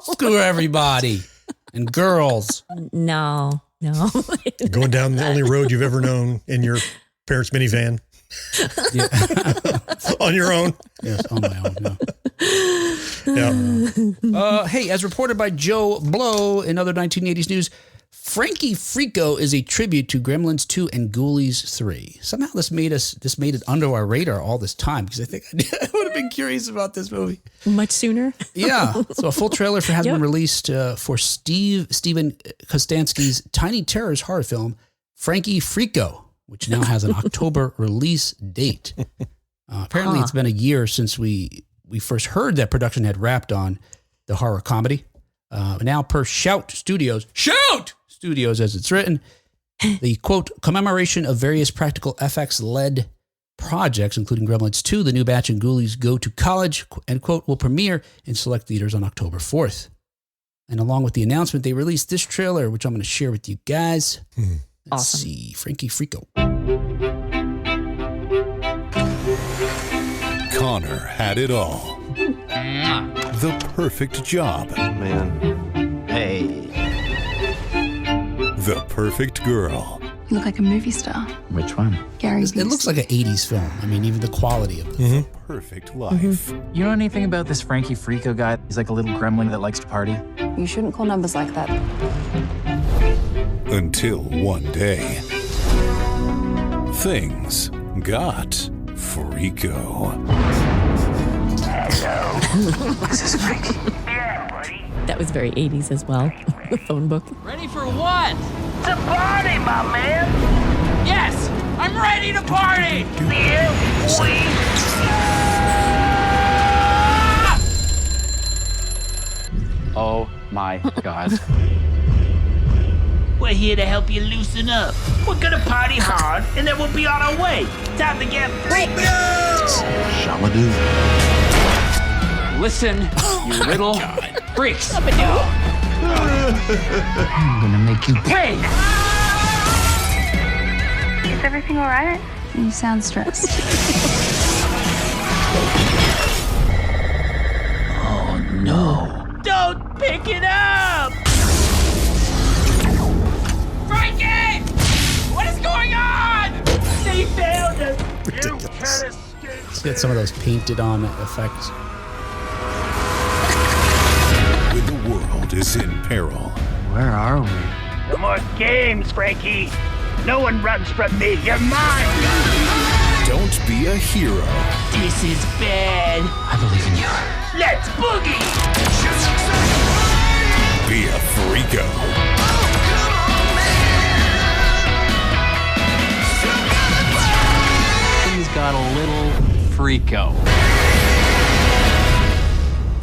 Speaker 3: Screw everybody and girls.
Speaker 2: No.
Speaker 1: Going down the only road you've ever known in your parents' minivan.
Speaker 3: Yeah.
Speaker 1: On your own.
Speaker 3: Yes, on my own. Yeah.
Speaker 1: Yeah.
Speaker 3: Hey, as reported by Joe Blow in other 1980s news, Frankie Freako is a tribute to Gremlins 2 and Ghoulies 3. Somehow this made it under our radar all this time because I think I would have been curious about this movie
Speaker 2: Much sooner.
Speaker 3: Yeah. So a full trailer has been released for Steven Kostanski's Tiny Terrors horror film, Frankie Freako, which now has an October release date. Apparently it's been a year since we first heard that production had wrapped on the horror comedy. Now per Shout Studios, as it's written, the, quote, commemoration of various practical FX-led projects, including Gremlins 2, the new batch, and Ghoulies Go to College, end quote, will premiere in select theaters on October 4th. And along with the announcement, they released this trailer, which I'm going to share with you guys. Let's see, Frankie Freako.
Speaker 6: Connor had it all. The perfect job.
Speaker 7: Man. Hey.
Speaker 6: The perfect girl.
Speaker 8: You look like a movie star.
Speaker 7: Which one?
Speaker 8: Gary
Speaker 3: It looks like an 80s film. I mean, even the quality of the
Speaker 6: Perfect life.
Speaker 9: You know anything about this Frankie Freako guy? He's like a little gremlin that likes to party.
Speaker 8: You shouldn't call numbers like that.
Speaker 6: Until one day, things got Freako.
Speaker 8: This is Frankie.
Speaker 2: That was very 80s as well. The phone book.
Speaker 10: Ready for what?
Speaker 11: To party, my man.
Speaker 10: Yes, I'm ready to party.
Speaker 11: Yeah, boy.
Speaker 9: Oh my God.
Speaker 11: We're here to help you loosen up. We're gonna party hard, and then we'll be on our way. Time to get Freako!
Speaker 7: Shamadoo.
Speaker 10: Listen, you little freaks.
Speaker 11: I'm
Speaker 10: gonna make you pay.
Speaker 8: Is everything all right? You sound stressed.
Speaker 11: Oh, no. Don't pick it up!
Speaker 10: Frankie! What is going on?
Speaker 11: They found us!
Speaker 1: Ridiculous.
Speaker 11: You can't escape!
Speaker 3: Let's get some of those painted on effects.
Speaker 6: When the world is in peril,
Speaker 10: Where are we?
Speaker 11: No more games, Frankie! No one runs from me! You're mine!
Speaker 6: don't be a hero.
Speaker 11: This is bad.
Speaker 10: I believe in you.
Speaker 11: Let's boogie!
Speaker 6: Be a freako.
Speaker 9: He's got a little freako.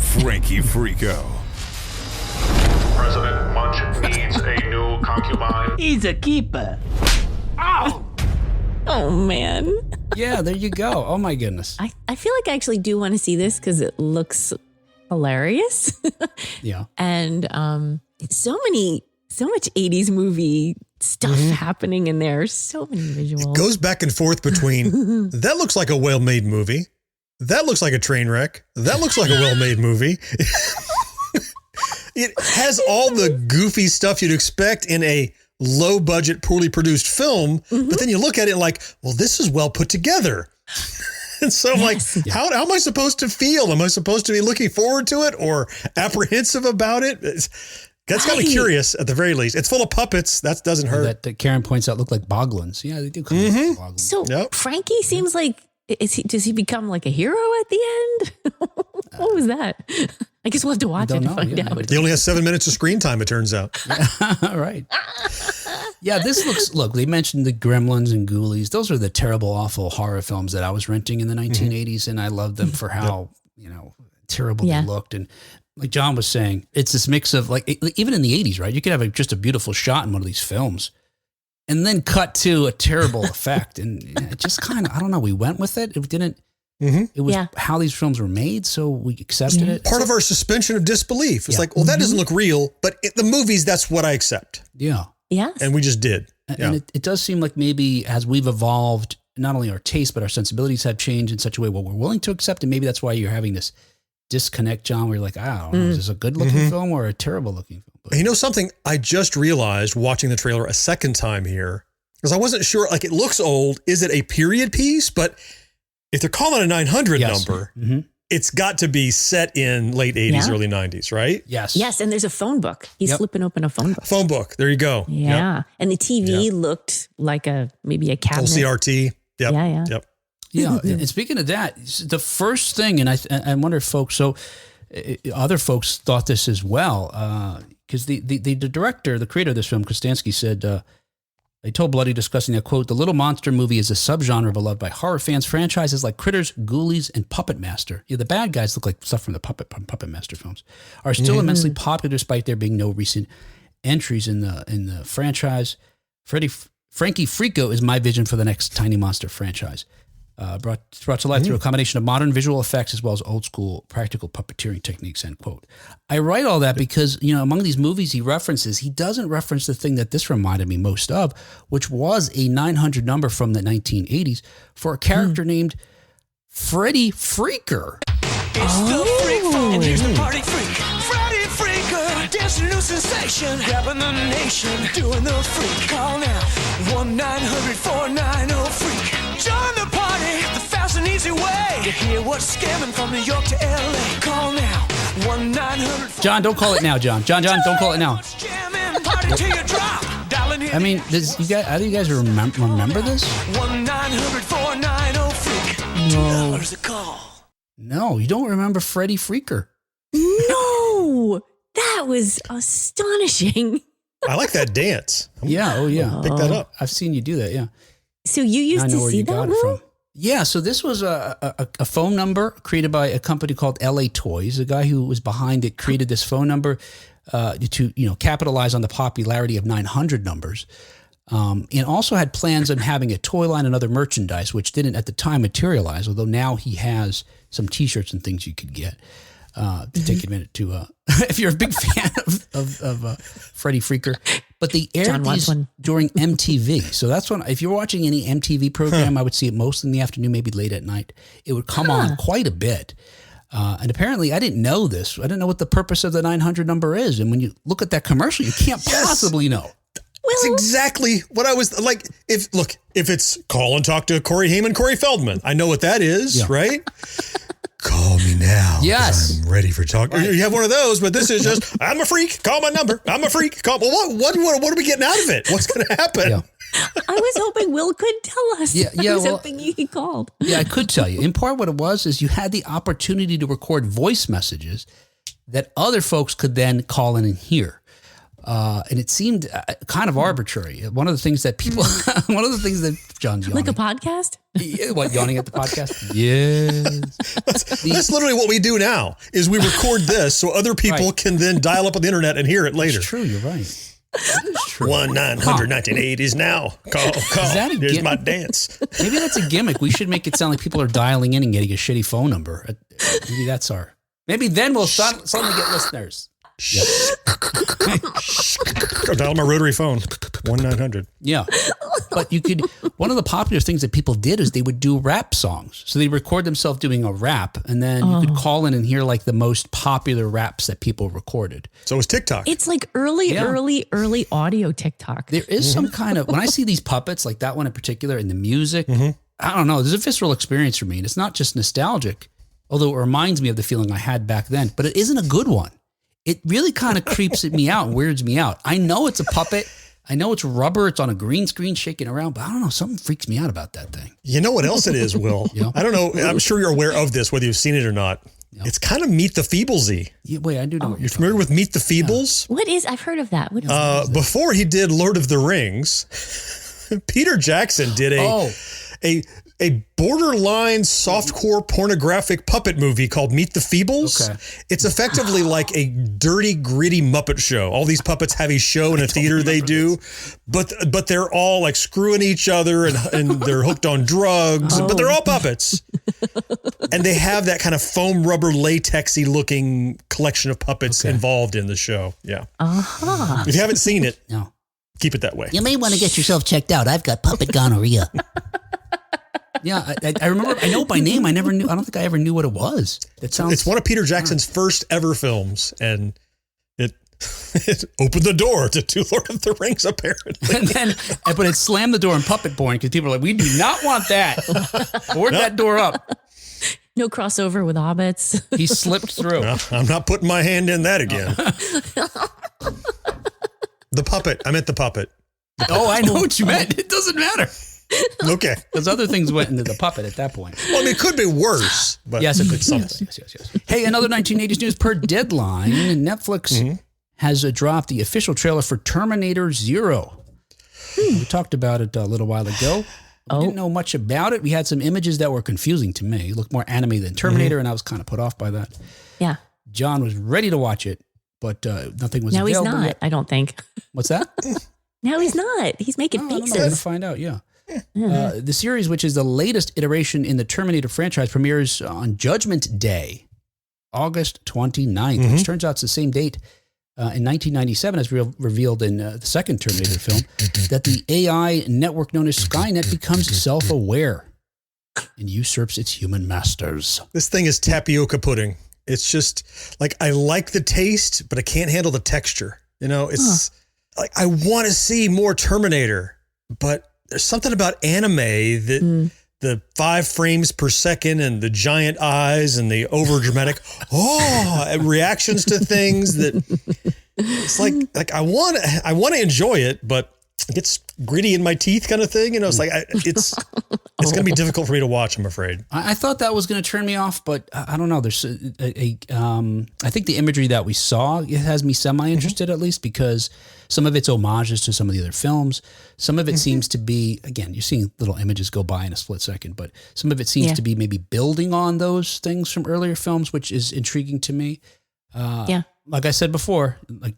Speaker 6: Frankie Freako.
Speaker 12: President Munch needs a new concubine.
Speaker 11: He's a keeper.
Speaker 10: Oh!
Speaker 2: Oh, man.
Speaker 3: Yeah, there you go. Oh, my goodness.
Speaker 2: I feel like I actually do want to see this because it looks hilarious.
Speaker 3: Yeah.
Speaker 2: And so much 80s movie stuff happening in there. So many visuals.
Speaker 1: It goes back and forth between that looks like a well-made movie. That looks like a train wreck. That looks like a well-made movie. It has all the goofy stuff you'd expect in a low-budget, poorly produced film, but then you look at it like, well, this is well put together. And so I'm like, how am I supposed to feel? Am I supposed to be looking forward to it or apprehensive about it? That's got me curious at the very least. It's full of puppets. That doesn't hurt.
Speaker 3: That Karen points out look like boglins. Yeah, they do come like boglins.
Speaker 2: So Frankie seems like, does he become like a hero at the end? What was that? I guess we'll have to watch it and find out.
Speaker 1: He only has 7 minutes of screen time, it turns out.
Speaker 3: Right. Yeah, this look, they mentioned the Gremlins and Ghoulies. Those are the terrible, awful horror films that I was renting in the 1980s, and I loved them for how, terrible they looked. And like John was saying, it's this mix of even in the 80s, right? You could have just a beautiful shot in one of these films and then cut to a terrible effect. And it just kind of, I don't know, we went with it. It didn't. It was how these films were made, so we accepted it.
Speaker 1: Part of our suspension of disbelief. It's like, well, that doesn't look real, but the movies, that's what I accept.
Speaker 3: Yeah.
Speaker 2: Yes.
Speaker 1: And we just did.
Speaker 3: And it does seem like maybe as we've evolved, not only our taste, but our sensibilities have changed in such a way where we're willing to accept it. Maybe that's why you're having this disconnect, John, where you're like, I don't know, is this a good looking film or a terrible looking film? But,
Speaker 1: you know something I just realized watching the trailer a second time here, because I wasn't sure, it looks old. Is it a period piece? But if they're calling it a 900 number, it's got to be set in late 80s, early 90s, right?
Speaker 3: Yes.
Speaker 2: Yes, and there's a phone book. He's flipping open a phone book.
Speaker 1: Phone book. There you go.
Speaker 2: Yeah.
Speaker 1: Yep.
Speaker 2: And the TV looked like maybe a cabinet.
Speaker 1: Full CRT. Yep.
Speaker 2: Yeah.
Speaker 1: Yep.
Speaker 3: Yeah. And speaking of that, the first thing, and I wonder if folks, other folks thought this as well, because the director, the creator of this film, Krasinski, said, they told Bloody Disgusting that, quote, the Little Monster movie is a subgenre beloved by horror fans. Franchises like Critters, Ghoulies, and Puppet Master, the bad guys look like stuff from the Puppet Master films, are still immensely popular despite there being no recent entries in the franchise. Frankie Freako is my vision for the next Tiny Monster franchise. Brought to life through a combination of modern visual effects as well as old school practical puppeteering techniques, end quote. I write all that because, among these movies he references, he doesn't reference the thing that this reminded me most of, which was a 900 number from the 1980s for a character named Frankie Freako.
Speaker 10: It's the freak phone, and here's the party freak. Frankie Freako, dancing new sensation, grabbing the nation, doing the freak. Call now, 1-900-490-FREAK. Join the party, the fast and easy way to hear what's scamming from New York to LA. Call now, 1-900.
Speaker 3: John, don't call it now, John. John, don't call it now.
Speaker 10: Party till you drop.
Speaker 3: I mean, either you guys remember this?
Speaker 10: 1-900-490-FREAK. $2 a call.
Speaker 3: No, you don't remember Freddie Freaker.
Speaker 2: No, that was astonishing.
Speaker 1: I like that dance.
Speaker 3: Yeah.
Speaker 1: Pick that up.
Speaker 3: I've seen you do that. Yeah.
Speaker 2: So you used to see that, Will?
Speaker 3: Yeah. So this was a phone number created by a company called LA Toys. The guy who was behind it created this phone number to capitalize on the popularity of 900 numbers. And also had plans on having a toy line and other merchandise, which didn't at the time materialize, although now he has some T-shirts and things you could get. To take a minute to, if you're a big fan of Freddie Freaker, but they aired these during MTV. So that's when, if you're watching any MTV program, I would see it most in the afternoon, maybe late at night. It would come on quite a bit. And apparently I didn't know this. I didn't know what the purpose of the 900 number is. And when you look at that commercial, you can't possibly know.
Speaker 1: That's exactly what I was like. If it's call and talk to Corey Haim and Corey Feldman, I know what that is, right? Call me now.
Speaker 3: Yes.
Speaker 1: I'm ready for talk. Right. You have one of those, but this is just, I'm a freak. Call my number. I'm a freak. Call. Well, what are we getting out of it? What's going to happen?
Speaker 3: Yeah.
Speaker 2: I was hoping Will could tell us. I was hoping he called.
Speaker 3: Yeah, I could tell you. In part, what it was is you had the opportunity to record voice messages that other folks could then call in and hear. And it seemed kind of arbitrary. One of the things that John's yawning.
Speaker 2: Like a podcast?
Speaker 3: What, yawning at the podcast? Yes.
Speaker 1: That's literally what we do now, is we record this so other people can then dial up on the internet and hear it later.
Speaker 3: It's true. You're right.
Speaker 1: 1-900-1980s now. Call. Here's my dance.
Speaker 3: Maybe that's a gimmick. We should make it sound like people are dialing in and getting a shitty phone number. Maybe that's maybe then we'll suddenly get listeners. Yes.
Speaker 1: Dial my rotary phone. 1-900.
Speaker 3: Yeah. But one of the popular things that people did is they would do rap songs. So they record themselves doing a rap, and then you could call in and hear like the most popular raps that people recorded.
Speaker 1: So it was TikTok.
Speaker 2: It's like early audio TikTok.
Speaker 3: There is some kind of, when I see these puppets, like that one in particular, and the music, I don't know, there's a visceral experience for me. And it's not just nostalgic, although it reminds me of the feeling I had back then, but it isn't a good one. It really kind of creeps me out and weirds me out. I know it's a puppet. I know it's rubber. It's on a green screen shaking around, but I don't know. Something freaks me out about that thing.
Speaker 1: You know what else it is, Will? I don't know. I'm sure you're aware of this, whether you've seen it or not. It's kind of Meet the Feeblesy.
Speaker 3: Yeah, wait, I do know.
Speaker 1: You're familiar with Meet the Feebles?
Speaker 2: Yeah. What is? I've heard of that. What is
Speaker 1: before he did Lord of the Rings, Peter Jackson did a borderline softcore pornographic puppet movie called Meet the Feebles. Okay. It's effectively like a dirty, gritty Muppet show. All these puppets have a show in a theater they do, but they're all like screwing each other and they're hooked on drugs, but they're all puppets. And they have that kind of foam rubber latexy looking collection of puppets involved in the show. Yeah. If you haven't seen it, keep it that way.
Speaker 13: You may want to get yourself checked out. I've got puppet gonorrhea.
Speaker 3: Yeah, I remember. I know by name. I never knew. I don't think I ever knew what it was.
Speaker 1: It's one of Peter Jackson's first ever films, and it opened the door to Lord of the Rings, apparently.
Speaker 3: But it slammed the door in puppet porn because people are like, "We do not want that. Board that door up."
Speaker 2: No crossover with hobbits.
Speaker 3: He slipped through.
Speaker 1: No, I'm not putting my hand in that again. The puppet. I meant the puppet.
Speaker 3: Oh, I know what you meant. It doesn't matter.
Speaker 1: Okay.
Speaker 3: Because other things went into the puppet at that point.
Speaker 1: Well, I mean, it could be worse. But
Speaker 3: yes, it could.
Speaker 1: Something.
Speaker 3: Yes. Hey, another 1980s news per Deadline. Netflix has dropped the official trailer for Terminator 0. We talked about it a little while ago. We didn't know much about it. We had some images that were confusing to me. It looked more anime than Terminator, and I was kind of put off by that.
Speaker 2: Yeah.
Speaker 3: John was ready to watch it, but nothing was available.
Speaker 2: Now he's not,
Speaker 3: yet.
Speaker 2: I don't think.
Speaker 3: What's that?
Speaker 2: No, he's not. He's making faces.
Speaker 3: We're going to find out, yeah. The series, which is the latest iteration in the Terminator franchise, premieres on Judgment Day, August 29th, which turns out it's the same date in 1997, as revealed in the second Terminator film, that the AI network known as Skynet becomes self-aware and usurps its human masters.
Speaker 1: This thing is tapioca pudding. It's just like, I like the taste, but I can't handle the texture. You know, it's like, I want to see more Terminator, but there's something about anime that the 5 frames per second and the giant eyes and the over dramatic reactions to things that it's like I want to enjoy it, but it gets gritty in my teeth kind of thing. You know, it's like it's going to be difficult for me to watch, I'm afraid.
Speaker 3: I thought that was going to turn me off, but I don't know. There's I think the imagery that we saw, it has me semi-interested at least, because some of it's homages to some of the other films. Some of it seems to be, again, you're seeing little images go by in a split second, but some of it seems to be maybe building on those things from earlier films, which is intriguing to me. Like I said before, like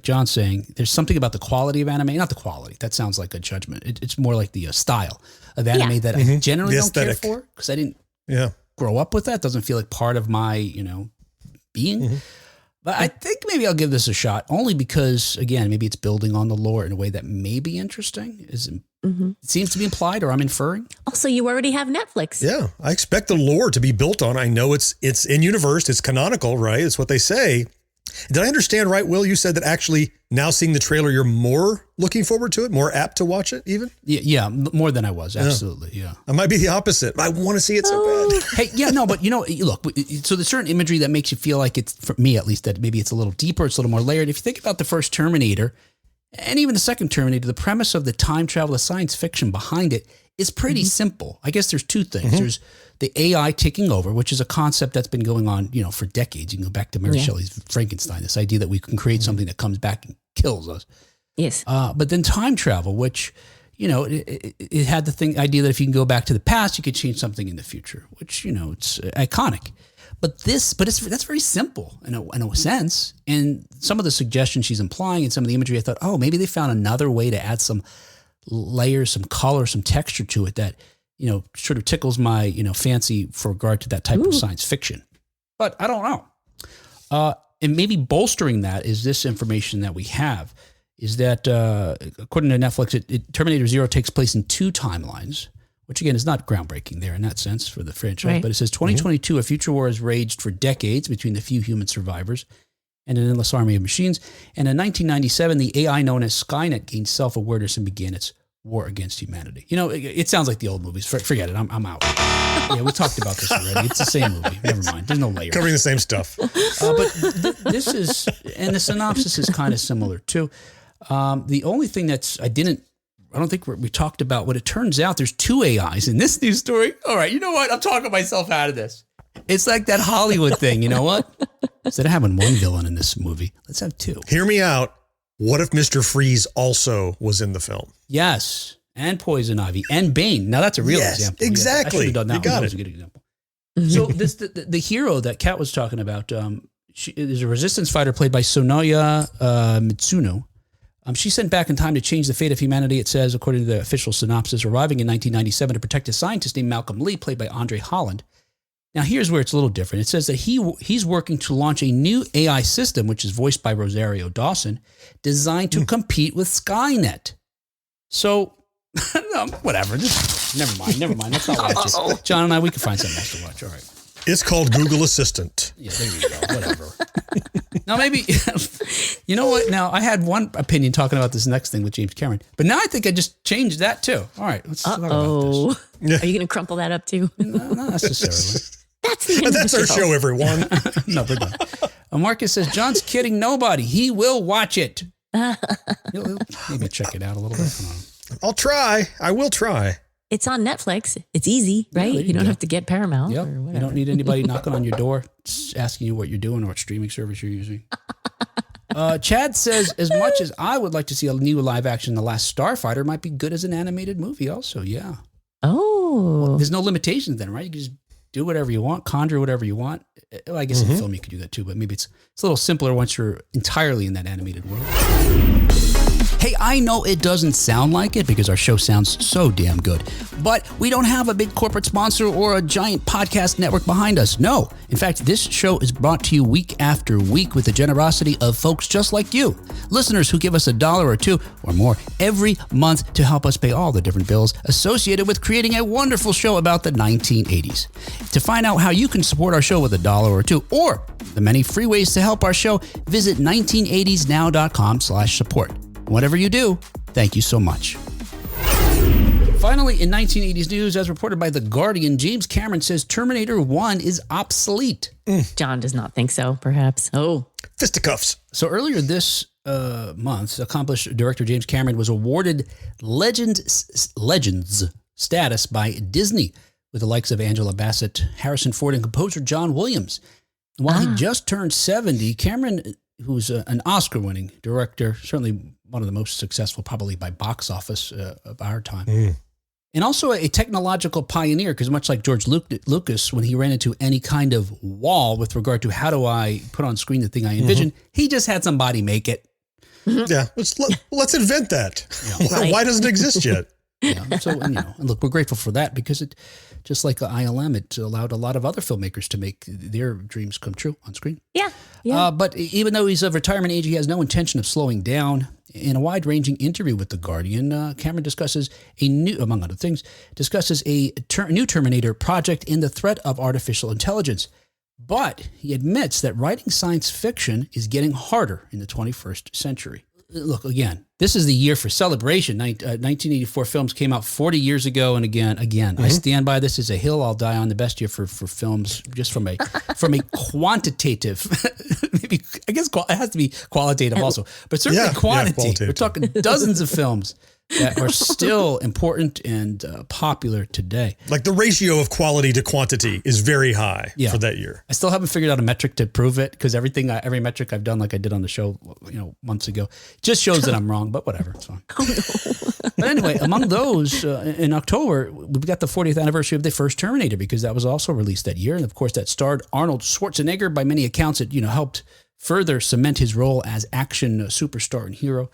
Speaker 3: John's saying, there's something about the quality of anime, not the quality. That sounds like a judgment. It's more like the style of anime that I generally don't care for, because I didn't grow up with that. It doesn't feel like part of my, being. But I think maybe I'll give this a shot, only because, again, maybe it's building on the lore in a way that may be interesting. It seems to be implied, or I'm inferring.
Speaker 2: Also, you already have Netflix.
Speaker 1: Yeah, I expect the lore to be built on. I know it's in universe, it's canonical, right? It's what they say. Did I understand right, Will? You said that actually now seeing the trailer, you're more looking forward to it, more apt to watch it even?
Speaker 3: Yeah, more than I was. Absolutely, yeah.
Speaker 1: I might be the opposite. I want to see it so bad.
Speaker 3: Hey, yeah, no, but look, so there's certain imagery that makes you feel like it's, for me at least, that maybe it's a little deeper, it's a little more layered. If you think about the first Terminator, and even the second Terminator, the premise of the time travel, the science fiction behind it is pretty simple. I guess there's two things. There's the AI taking over, which is a concept that's been going on, for decades. You can go back to Mary Shelley's Frankenstein, this idea that we can create something that comes back and kills us.
Speaker 2: Yes.
Speaker 3: But then time travel, which, it had the idea that if you can go back to the past, you could change something in the future, which, it's iconic. But that's very simple in a sense. And some of the suggestions she's implying and some of the imagery, I thought, maybe they found another way to add some layers, some color, some texture to it that, sort of tickles my, fancy for regard to that type of science fiction. But I don't know. And maybe bolstering that is this information that we have, is that according to Netflix, Terminator 0 takes place in 2 timelines, which again is not groundbreaking there in that sense for the franchise. Right. But it says 2022, a future war has raged for decades between the few human survivors and an endless army of machines. And in 1997, the AI known as Skynet gained self-awareness and began its war against humanity. It sounds like the old movies. Forget it. I'm out. Yeah, we talked about this already. It's the same movie. Never mind. There's no layers.
Speaker 1: Covering the same stuff.
Speaker 3: But this is, and the synopsis is kind of similar too. The only thing I don't think we talked about, what it turns out, there's 2 AIs in this news story. All right, you know what? I'm talking myself out of this. It's like that Hollywood thing. You know what? Instead of having 1 villain in this movie, let's have 2.
Speaker 1: Hear me out. What if Mr. Freeze also was in the film?
Speaker 3: Yes. And Poison Ivy and Bane. Now that's a real example.
Speaker 1: Exactly.
Speaker 3: I should have done that.
Speaker 1: You got
Speaker 3: it. That was a good example. So the hero that Kat was talking about, she is a resistance fighter played by Sonoya Mitsuno. She's sent back in time to change the fate of humanity, it says, according to the official synopsis, arriving in 1997 to protect a scientist named Malcolm Lee, played by Andre Holland. Now, here's where it's a little different. It says that he's working to launch a new AI system, which is voiced by Rosario Dawson, designed to compete with Skynet. So, whatever. Never mind. Let's not watch it. John and I, we can find something else to watch. All right.
Speaker 1: It's called Google Assistant.
Speaker 3: Yeah, there you go. Whatever. Now, maybe, you know what? Now, I had one opinion talking about this next thing with James Cameron, but now I think I just changed that too. All right, let's talk about this.
Speaker 2: Are you going to crumple that up too?
Speaker 3: No, not necessarily.
Speaker 2: That's the end of
Speaker 1: That's
Speaker 2: the
Speaker 1: our show, everyone.
Speaker 3: No, we're done. Marcus says, John's kidding nobody. He will watch it. He'll maybe check it out a little bit.
Speaker 1: I'll try. I will try.
Speaker 2: It's on Netflix. It's easy, right? You don't have to get Paramount or whatever.
Speaker 3: You don't need anybody knocking on your door asking you what you're doing or what streaming service you're using. Chad says, as much as I would like to see a new live action The Last Starfighter, might be good as an animated movie also. Yeah.
Speaker 2: Oh.
Speaker 3: Well, there's no limitations then, right? You can just do whatever you want, conjure whatever you want. Well, I guess in film you could do that too, but maybe it's a little simpler once you're entirely in that animated world. Hey, I know it doesn't sound like it because our show sounds so damn good, but we don't have a big corporate sponsor or a giant podcast network behind us. No. In fact, this show is brought to you week after week with the generosity of folks just like you, listeners who give us $1 or $2 or more every month to help us pay all the different bills associated with creating a wonderful show about the 1980s. To find out how you can support our show with $1 or $2 or the many free ways to help our show, visit 1980snow.com/support. Whatever you do, thank you so much. Finally, in 1980s news, as reported by The Guardian, James Cameron says Terminator 1 is obsolete.
Speaker 2: John does not think so, perhaps. Oh.
Speaker 1: Fisticuffs.
Speaker 3: So earlier this month, accomplished director James Cameron was awarded Legends status by Disney with the likes of Angela Bassett, Harrison Ford, and composer John Williams. While he just turned 70, Cameron, who's an Oscar-winning director, certainly one of the most successful probably by box office of our time, and also a technological pioneer, because much like George Lucas, when he ran into any kind of wall with regard to how do I put on screen the thing I envisioned, he just had somebody make it.
Speaker 1: Yeah, let's invent that. Yeah. Why doesn't it exist yet?
Speaker 3: Yeah. So, and look, we're grateful for that because it, just like ILM, it allowed a lot of other filmmakers to make their dreams come true on screen.
Speaker 2: Yeah.
Speaker 3: But even though he's of retirement age, he has no intention of slowing down. In a wide-ranging interview with The Guardian, Cameron discusses among other things, a new Terminator project and the threat of artificial intelligence. But he admits that writing science fiction is getting harder in the 21st century. Look, again, this is the year for celebration. 1984 films came out 40 years ago, and again, I stand by this as a hill I'll die on. The best year for films, just from a quantitative, maybe I guess it has to be qualitative also, but certainly quantity. We're talking dozens of films that are still important and popular today.
Speaker 1: Like the ratio of quality to quantity is very high for that year.
Speaker 3: I still haven't figured out a metric to prove it because every metric I've done, like I did on the show, months ago, just shows that I'm wrong. But whatever, it's fine. Oh, no. But anyway, among those, in October, we've got the 40th anniversary of the first Terminator because that was also released that year, and of course that starred Arnold Schwarzenegger. By many accounts, it helped further cement his role as action superstar and hero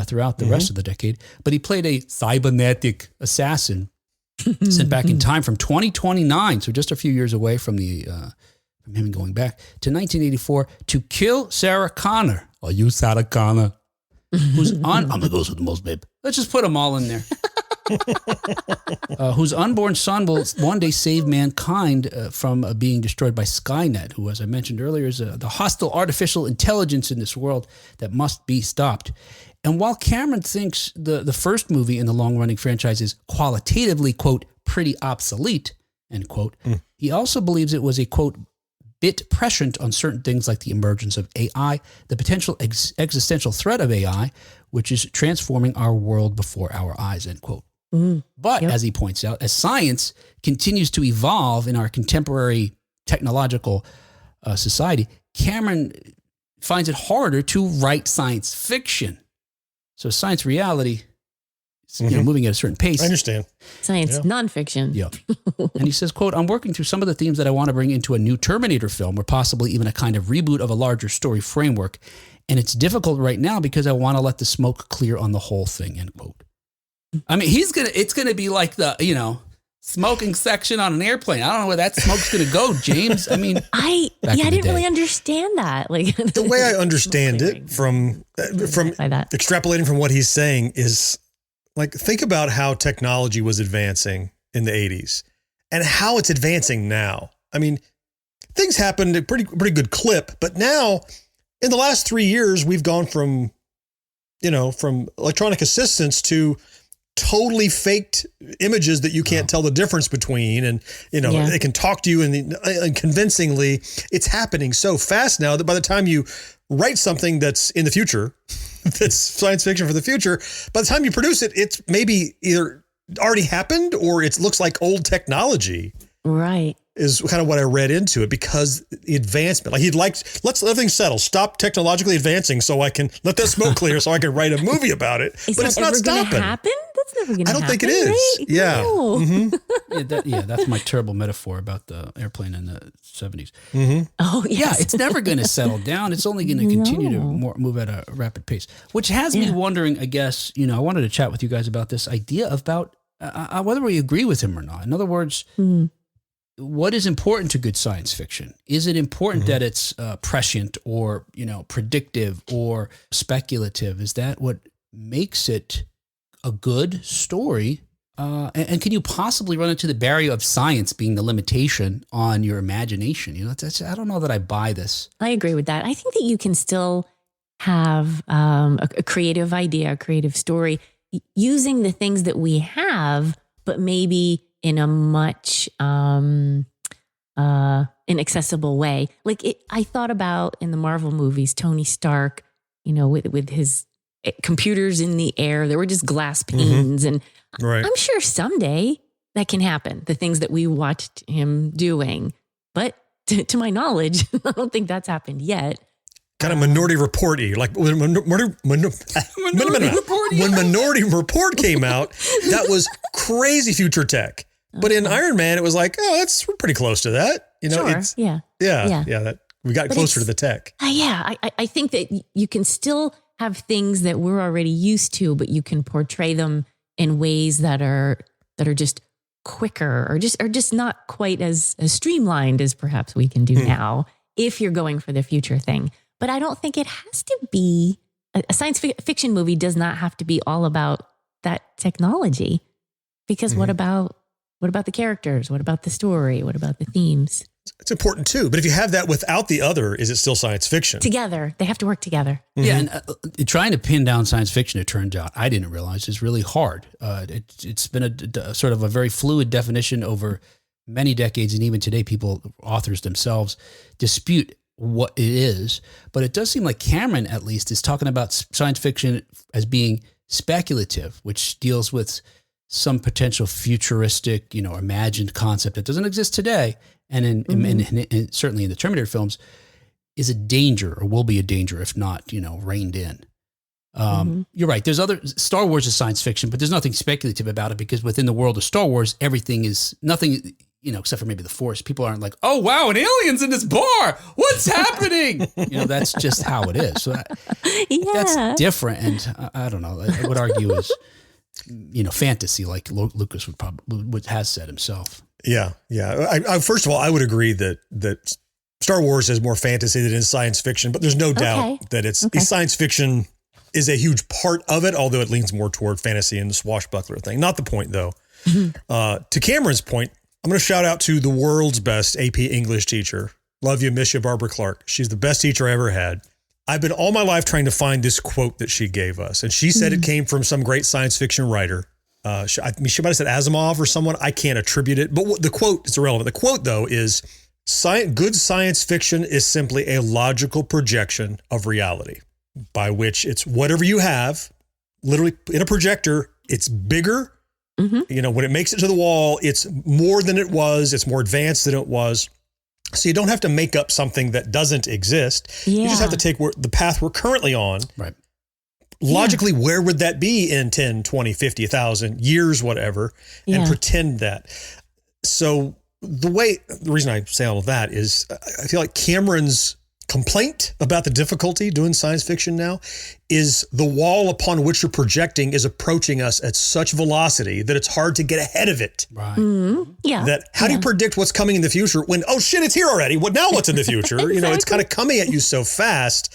Speaker 3: throughout the rest of the decade. But he played a cybernetic assassin sent back in time from 2029, so just a few years away from from him going back to 1984 to kill Sarah Connor. Are you Sarah Connor? Who's on? I'm gonna go with the most, babe. Let's just put them all in there. Whose unborn son will one day save mankind from being destroyed by Skynet, who, as I mentioned earlier, is the hostile artificial intelligence in this world that must be stopped. And while Cameron thinks the first movie in the long-running franchise is qualitatively, quote, pretty obsolete, end quote, he also believes it was a, quote, bit prescient on certain things like the emergence of AI, the potential existential threat of AI, which is transforming our world before our eyes, end quote. But as he points out, as science continues to evolve in our contemporary technological society, Cameron finds it harder to write science fiction. So science reality is moving at a certain pace.
Speaker 1: I understand.
Speaker 2: Science nonfiction.
Speaker 3: Yeah. And he says, quote, I'm working through some of the themes that I want to bring into a new Terminator film or possibly even a kind of reboot of a larger story framework. And it's difficult right now because I want to let the smoke clear on the whole thing, end quote. I mean, it's going to be like the, smoking section on an airplane. I don't know where that smoke's going to go, James. I mean,
Speaker 2: I didn't really understand that. Like
Speaker 1: the way I understand it from extrapolating from what he's saying is like, think about how technology was advancing in the 80s and how it's advancing now. I mean, things happened at a pretty good clip, but now in the last 3 years, we've gone from electronic assistants to totally faked images that you can't tell the difference between. And, they can talk to you and convincingly. It's happening so fast now that by the time you write something that's in the future, that's science fiction for the future, by the time you produce it, it's maybe either already happened or it looks like old technology.
Speaker 2: Right.
Speaker 1: Is kind of what I read into it, because the advancement, like let's let things settle, stop technologically advancing so I can let that smoke clear so I can write a movie about it.
Speaker 2: Is
Speaker 1: but
Speaker 2: that
Speaker 1: it's not
Speaker 2: ever gonna
Speaker 1: stopping.
Speaker 2: happen? That's never going to happen.
Speaker 1: I don't think it is.
Speaker 2: Right?
Speaker 1: Yeah.
Speaker 2: No.
Speaker 1: Mm-hmm.
Speaker 3: That's my terrible metaphor about the airplane in the 70s.
Speaker 1: Mm-hmm.
Speaker 2: Oh, yes.
Speaker 3: Yeah, it's never going to settle down. It's only going to continue to move at a rapid pace, which has me wondering, I guess, I wanted to chat with you guys about this idea about whether we agree with him or not. In other words, what is important to good science fiction? Is it important that it's prescient or, predictive or speculative? Is that what makes it a good story? And can you possibly run into the barrier of science being the limitation on your imagination? I don't know that I buy this.
Speaker 2: I agree with that. I think that you can still have a creative idea, a creative story using the things that we have, but maybe in a much inaccessible way. Like I thought about in the Marvel movies, Tony Stark, with his computers in the air, there were just glass panes. And
Speaker 1: right.
Speaker 2: I'm sure someday that can happen, the things that we watched him doing. But to my knowledge, I don't think that's happened yet.
Speaker 1: Kind of Minority Report-y, like when Minority Report came out, that was crazy future tech. But in Iron Man, it was like, we're pretty close to that.
Speaker 2: Sure.
Speaker 1: That we got closer to the tech.
Speaker 2: I think that you can still have things that we're already used to, but you can portray them in ways that are just quicker or just not quite as streamlined as perhaps we can do now, if you're going for the future thing. But I don't think it has to be a science fiction movie does not have to be all about that technology, because what about the characters? What about the story? What about the themes?
Speaker 1: It's important too. But if you have that without the other, is it still science fiction?
Speaker 2: Together. They have to work together.
Speaker 3: Yeah. And trying to pin down science fiction, it turns out, I didn't realize, is really hard. It's been a sort of a very fluid definition over many decades. And even today, authors themselves dispute what it is. But it does seem like Cameron, at least, is talking about science fiction as being speculative, which deals with some potential futuristic, imagined concept that doesn't exist today. And in certainly in the Terminator films, is a danger or will be a danger if not, reined in. You're right. There's Star Wars is science fiction, but there's nothing speculative about it, because within the world of Star Wars, everything is nothing, except for maybe the Force. People aren't like, oh, wow, an alien's in this bar. What's happening? That's just how it is. So that's different. And I don't know. I would argue is, fantasy, like Lucas has said himself.
Speaker 1: Yeah. I first of all, I would agree that Star Wars is more fantasy than it is science fiction, but there's no doubt that science fiction is a huge part of it, although it leans more toward fantasy and the swashbuckler thing. Not the point, though. To Cameron's point, I'm going to shout out to the world's best AP English teacher. Love you, miss you, Barbara Clark. She's the best teacher I ever had. I've been all my life trying to find this quote that she gave us, and she said it came from some great science fiction writer. She might have said Asimov or someone. I can't attribute it, but the quote is irrelevant. The quote, though, is good science fiction is simply a logical projection of reality, by which it's whatever you have, literally in a projector, it's bigger. When it makes it to the wall, it's more than it was. It's more advanced than it was. So you don't have to make up something that doesn't exist. You just have to take the path we're currently on.
Speaker 3: Right.
Speaker 1: Logically, where would that be in 10, 20, 50, 1,000 years, whatever, and pretend that. So the reason I say all of that is I feel like Cameron's complaint about the difficulty doing science fiction now is the wall upon which you're projecting is approaching us at such velocity that it's hard to get ahead of it.
Speaker 3: Right.
Speaker 1: How do you predict what's coming in the future when, oh shit, it's here already? Now what's in the future?
Speaker 2: Exactly.
Speaker 1: It's kind of coming at you so fast.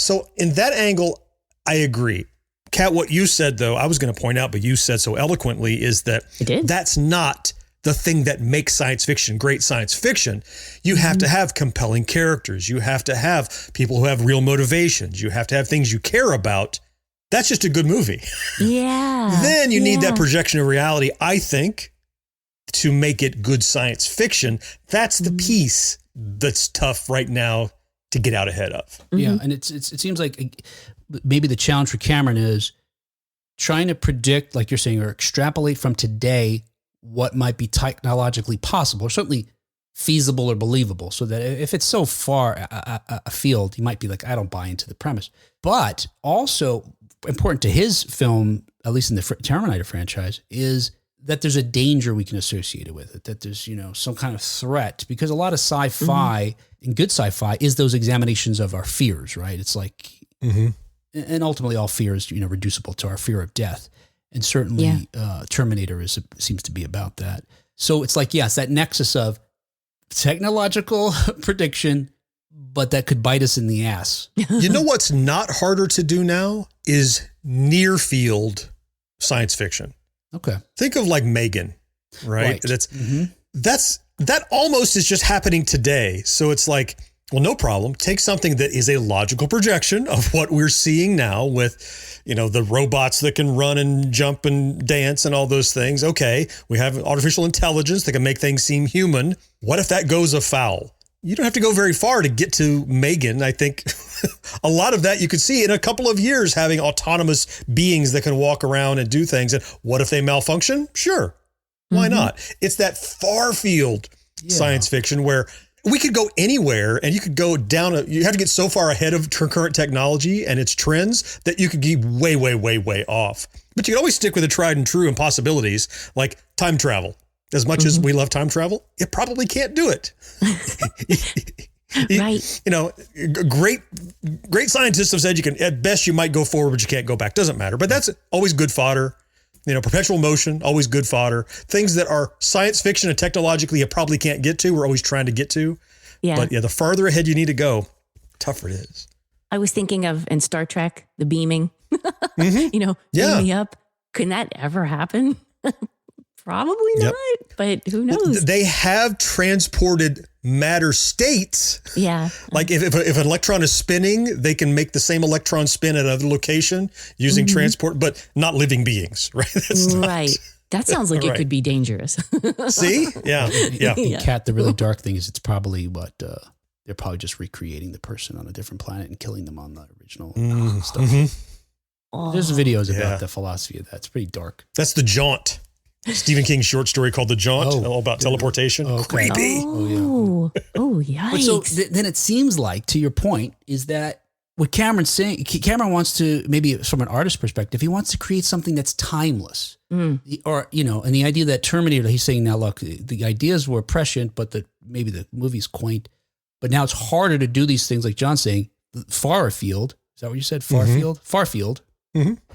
Speaker 1: So in that angle, I agree. Kat, what you said, though, I was going to point out, but you said so eloquently, is that that's not the thing that makes science fiction great science fiction. You have to have compelling characters. You have to have people who have real motivations. You have to have things you care about that's just a good movie.
Speaker 2: Yeah.
Speaker 1: Then you need that projection of reality, I think, to make it good science fiction. That's the piece that's tough right now to get out ahead of.
Speaker 3: Yeah, and it seems like maybe the challenge for Cameron is trying to predict, like you're saying, or extrapolate from today what might be technologically possible, or certainly feasible or believable, so that if it's so far afield, you might be like, I don't buy into the premise. But also important to his film, at least in the Terminator franchise, is that there's a danger we can associate it with it, that there's, some kind of threat, because a lot of sci-fi and good sci-fi is those examinations of our fears, right? It's like, and ultimately all fear is, reducible to our fear of death. And certainly Terminator seems to be about that. So it's like, yes, that nexus of technological prediction, but that could bite us in the ass.
Speaker 1: You know what's not harder to do now is near field science fiction.
Speaker 3: Okay.
Speaker 1: Think of like Megan, right? That almost is just happening today. So it's like, well, no problem. Take something that is a logical projection of what we're seeing now with, the robots that can run and jump and dance and all those things. Okay, we have artificial intelligence that can make things seem human. What if that goes afoul? You don't have to go very far to get to Megan. I think a lot of that you could see in a couple of years, having autonomous beings that can walk around and do things. And what if they malfunction? Sure. Why not? It's that far field science fiction where we could go anywhere, and you could go down. You have to get so far ahead of current technology and its trends that you could be way, way, way, way off. But you can always stick with the tried and true impossibilities, like time travel. As much as we love time travel, it probably can't do it.
Speaker 2: Right.
Speaker 1: Great scientists have said you can, at best you might go forward, but you can't go back. Doesn't matter. But that's always good fodder. Perpetual motion, always good fodder. Things that are science fiction and technologically you probably can't get to, we're always trying to get to.
Speaker 2: Yeah.
Speaker 1: But the farther ahead you need to go, tougher it is.
Speaker 2: I was thinking of in Star Trek, the beaming, beam me up. Couldn't that ever happen? Probably not, but who knows?
Speaker 1: Well, they have transported matter states.
Speaker 2: Yeah.
Speaker 1: Like if an electron is spinning, they can make the same electron spin at another location using transport, but not living beings, right? That's
Speaker 2: right. That sounds like it could be dangerous.
Speaker 1: See? Yeah.
Speaker 3: Kat, the really dark thing is it's probably what they're probably just recreating the person on a different planet and killing them on the original stuff. There's videos about the philosophy of that. It's pretty dark.
Speaker 1: That's The Jaunt. Stephen King's short story called The Jaunt, all about teleportation. Creepy.
Speaker 2: Oh, yikes.
Speaker 3: But so then it seems like, to your point, is that what Cameron's saying, Cameron wants to, maybe from an artist perspective, he wants to create something that's timeless. Or, and the idea that Terminator, he's saying now, look, the ideas were prescient, but maybe the movie's quaint. But now it's harder to do these things, like John's saying, far afield. Is that what you said? Far field? Far field.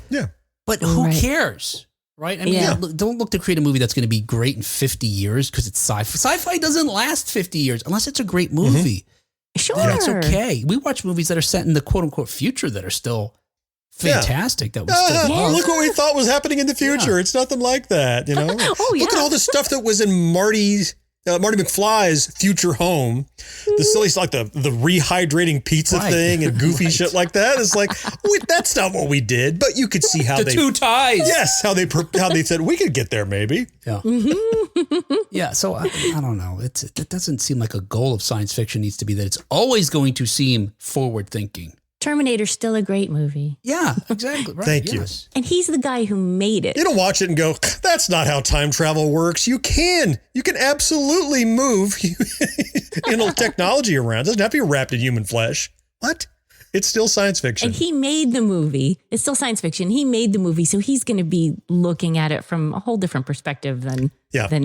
Speaker 1: Yeah.
Speaker 3: But who cares? Right? I mean, don't look to create a movie that's going to be great in 50 years because it's sci-fi. Sci-fi doesn't last 50 years unless it's a great movie.
Speaker 2: Sure.
Speaker 3: That's okay. We watch movies that are set in the quote-unquote future that are still fantastic. That we still love.
Speaker 1: Look what we thought was happening in the future. It's nothing like that, Look at all the stuff that was in Marty McFly's future home. The silly, like the rehydrating pizza thing and goofy shit like that. It's like, that's not what we did, but you could see how
Speaker 3: the two ties.
Speaker 1: Yes. How they said we could get there maybe.
Speaker 3: Yeah. Yeah. So I don't know. It doesn't seem like a goal of science fiction needs to be that it's always going to seem forward thinking.
Speaker 2: Terminator's still a great movie.
Speaker 3: Yeah, exactly. Right.
Speaker 1: Thank you.
Speaker 2: And he's the guy who made it.
Speaker 1: You don't watch it and go, that's not how time travel works. You can absolutely move technology around. It doesn't have to be wrapped in human flesh. What? It's still science fiction.
Speaker 2: And he made the movie. It's still science fiction. He made the movie. So he's going to be looking at it from a whole different perspective than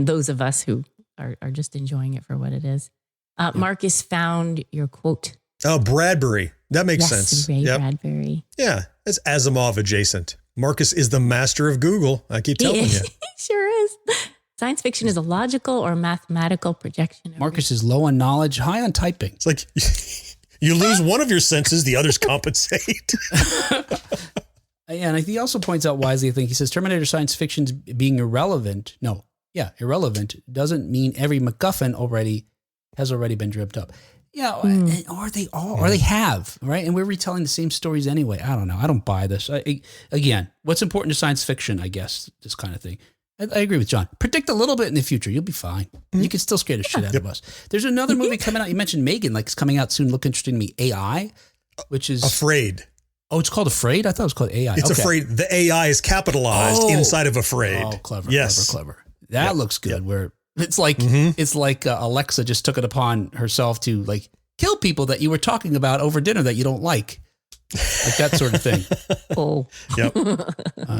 Speaker 2: those of us who are just enjoying it for what it is. Marcus found your quote.
Speaker 1: Oh, Bradbury. That makes sense.
Speaker 2: Ray Bradbury.
Speaker 1: Yeah, it's Asimov adjacent. Marcus is the master of Google. I keep telling you.
Speaker 2: He sure is. Science fiction is a logical or mathematical projection.
Speaker 3: Marcus is low on knowledge, high on typing.
Speaker 1: It's like you lose one of your senses, the others compensate.
Speaker 3: And he also points out wisely, I think, he says Terminator science fiction's being irrelevant. Irrelevant doesn't mean every MacGuffin has already been dreamt up. Yeah, or they all, or they have, right? And we're retelling the same stories anyway. I don't know. I don't buy this. Again, what's important to science fiction, I guess, this kind of thing. I agree with John. Predict a little bit in the future. You'll be fine. You can still scare the shit out of us. There's another movie coming out. You mentioned Megan, like it's coming out soon. Look interesting to me. AI, which is
Speaker 1: Afraid.
Speaker 3: Oh, it's called Afraid? I thought it was called AI.
Speaker 1: It's Afraid. The AI is capitalized inside of Afraid.
Speaker 3: Oh, clever,
Speaker 1: yes.
Speaker 3: clever. That looks good. Where it's like Alexa just took it upon herself to like kill people that you were talking about over dinner that you don't like that sort of thing.
Speaker 2: Oh,
Speaker 1: yep.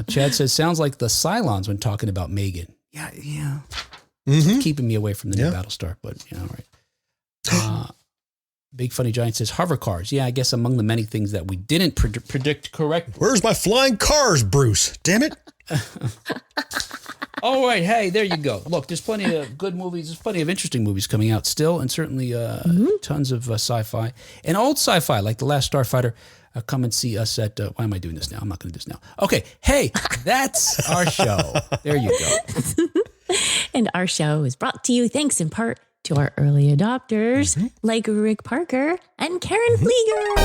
Speaker 3: Chad says sounds like the Cylons when talking about Megan. Yeah. Keeping me away from the new Battlestar, but all right. Big Funny Giant says hover cars. Yeah, I guess among the many things that we didn't predict correctly.
Speaker 1: Where's my flying cars, Bruce? Damn it.
Speaker 3: All right. Hey, there you go. Look, there's plenty of good movies. There's plenty of interesting movies coming out still, and certainly tons of sci-fi and old sci-fi like The Last Starfighter. Come and see us at, why am I doing this now? I'm not going to do this now. Okay. Hey, that's our show. There you go.
Speaker 2: And our show is brought to you thanks in part to our early adopters like Rick Parker and Karen Flieger.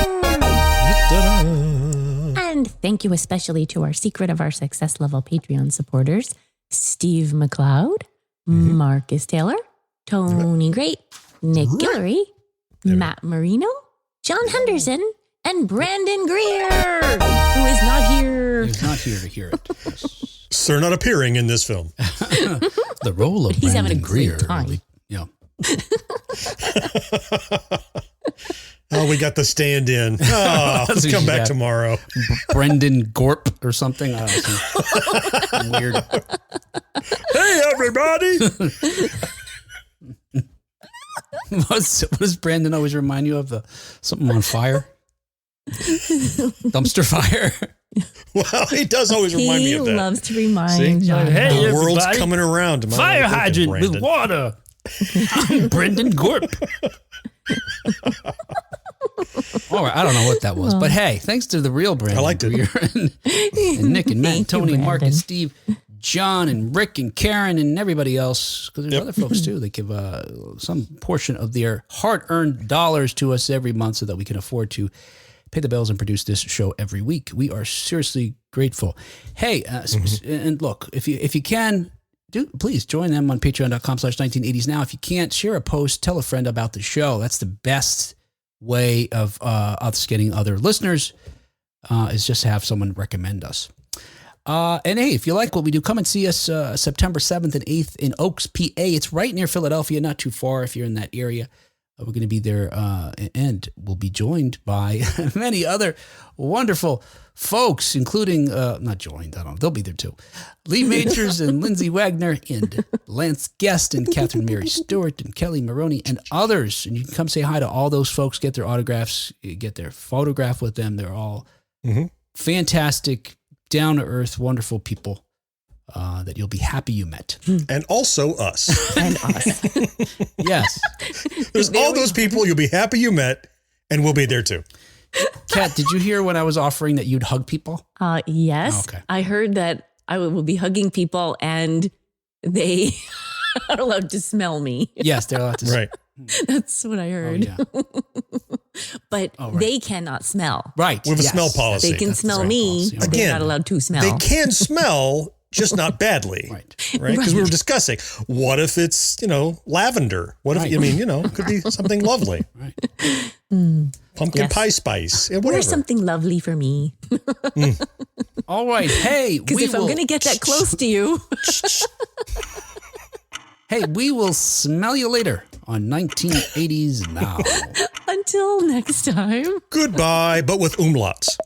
Speaker 2: And thank you especially to our Secret of Our Success level Patreon supporters, Steve McLeod, Marcus Taylor, Tony Great, Nick Guillory, Matt Marino, John Henderson, and Brandon Greer, who is not here.
Speaker 3: He's not here to hear it.
Speaker 1: Sir not appearing in this film.
Speaker 3: The role of
Speaker 2: He's
Speaker 3: Brandon
Speaker 2: having a great
Speaker 3: Greer.
Speaker 2: time.
Speaker 3: Really, yeah.
Speaker 1: Oh, we got the stand-in. Oh, let's come back tomorrow.
Speaker 3: Brendan Gorp or something. I don't know. Weird.
Speaker 1: Hey, everybody.
Speaker 3: What does Brandon always remind you of? Something on fire? Dumpster fire?
Speaker 1: Well, he does always remind me of that.
Speaker 2: He loves to remind John.
Speaker 5: Hey,
Speaker 1: the world's
Speaker 5: everybody.
Speaker 1: coming around.
Speaker 5: Fire hydrant with water.
Speaker 3: I'm Brendan Gorp. All right, I don't know what that was, but hey, thanks to the real Brandon.
Speaker 1: I liked it.
Speaker 3: and Nick and Matt and Tony,
Speaker 2: you,
Speaker 3: Mark and
Speaker 2: Brandon.
Speaker 3: Steve, John and Rick and Karen and everybody else, because there's other folks too. They give some portion of their hard-earned dollars to us every month so that we can afford to pay the bills and produce this show every week. We are seriously grateful. Hey, and look, if you can, please join them on patreon.com/1980s now. If you can't, share a post, tell a friend about the show. That's the best way of us getting other listeners, is just to have someone recommend us. And hey, if you like what we do, come and see us September 7th and 8th in Oaks, PA. It's right near Philadelphia, not too far if you're in that area. We're going to be there, and we'll be joined by many other wonderful folks, including, not joined, I don't know, they'll be there too. Lee Majors and Lindsay Wagner and Lance Guest and Catherine Mary Stewart and Kelly Maroney and others. And you can come say hi to all those folks, get their autographs, get their photograph with them. They're all fantastic, down-to-earth, wonderful people. That you'll be happy you met.
Speaker 1: And also us.
Speaker 2: And us.
Speaker 3: Yes.
Speaker 1: There's all those people you'll be happy you met, and we'll be there too.
Speaker 3: Kat, did you hear when I was offering that you'd hug people?
Speaker 2: Yes.
Speaker 3: Okay.
Speaker 2: I heard that I will be hugging people and they are allowed to smell me.
Speaker 3: Yes, they're allowed to.
Speaker 1: Right.
Speaker 2: That's what I heard.
Speaker 3: Oh, yeah.
Speaker 2: But they cannot smell.
Speaker 3: Right.
Speaker 1: We have a smell policy.
Speaker 2: They can smell
Speaker 3: right
Speaker 2: me,
Speaker 3: policy.
Speaker 2: but they're
Speaker 1: Again,
Speaker 2: not allowed to smell.
Speaker 1: They can smell, just not badly.
Speaker 3: Right.
Speaker 1: Right? Because we were discussing, what if it's, lavender? What if, it could be something lovely.
Speaker 3: Right.
Speaker 1: Pumpkin pie spice. Yeah,
Speaker 2: Or
Speaker 1: whatever.
Speaker 2: something lovely for me.
Speaker 3: All right. Hey,
Speaker 2: Because if I'm going to get that close to you.
Speaker 3: Hey, we will smell you later on 1980s Now.
Speaker 2: Until next time.
Speaker 1: Goodbye, but with umlauts.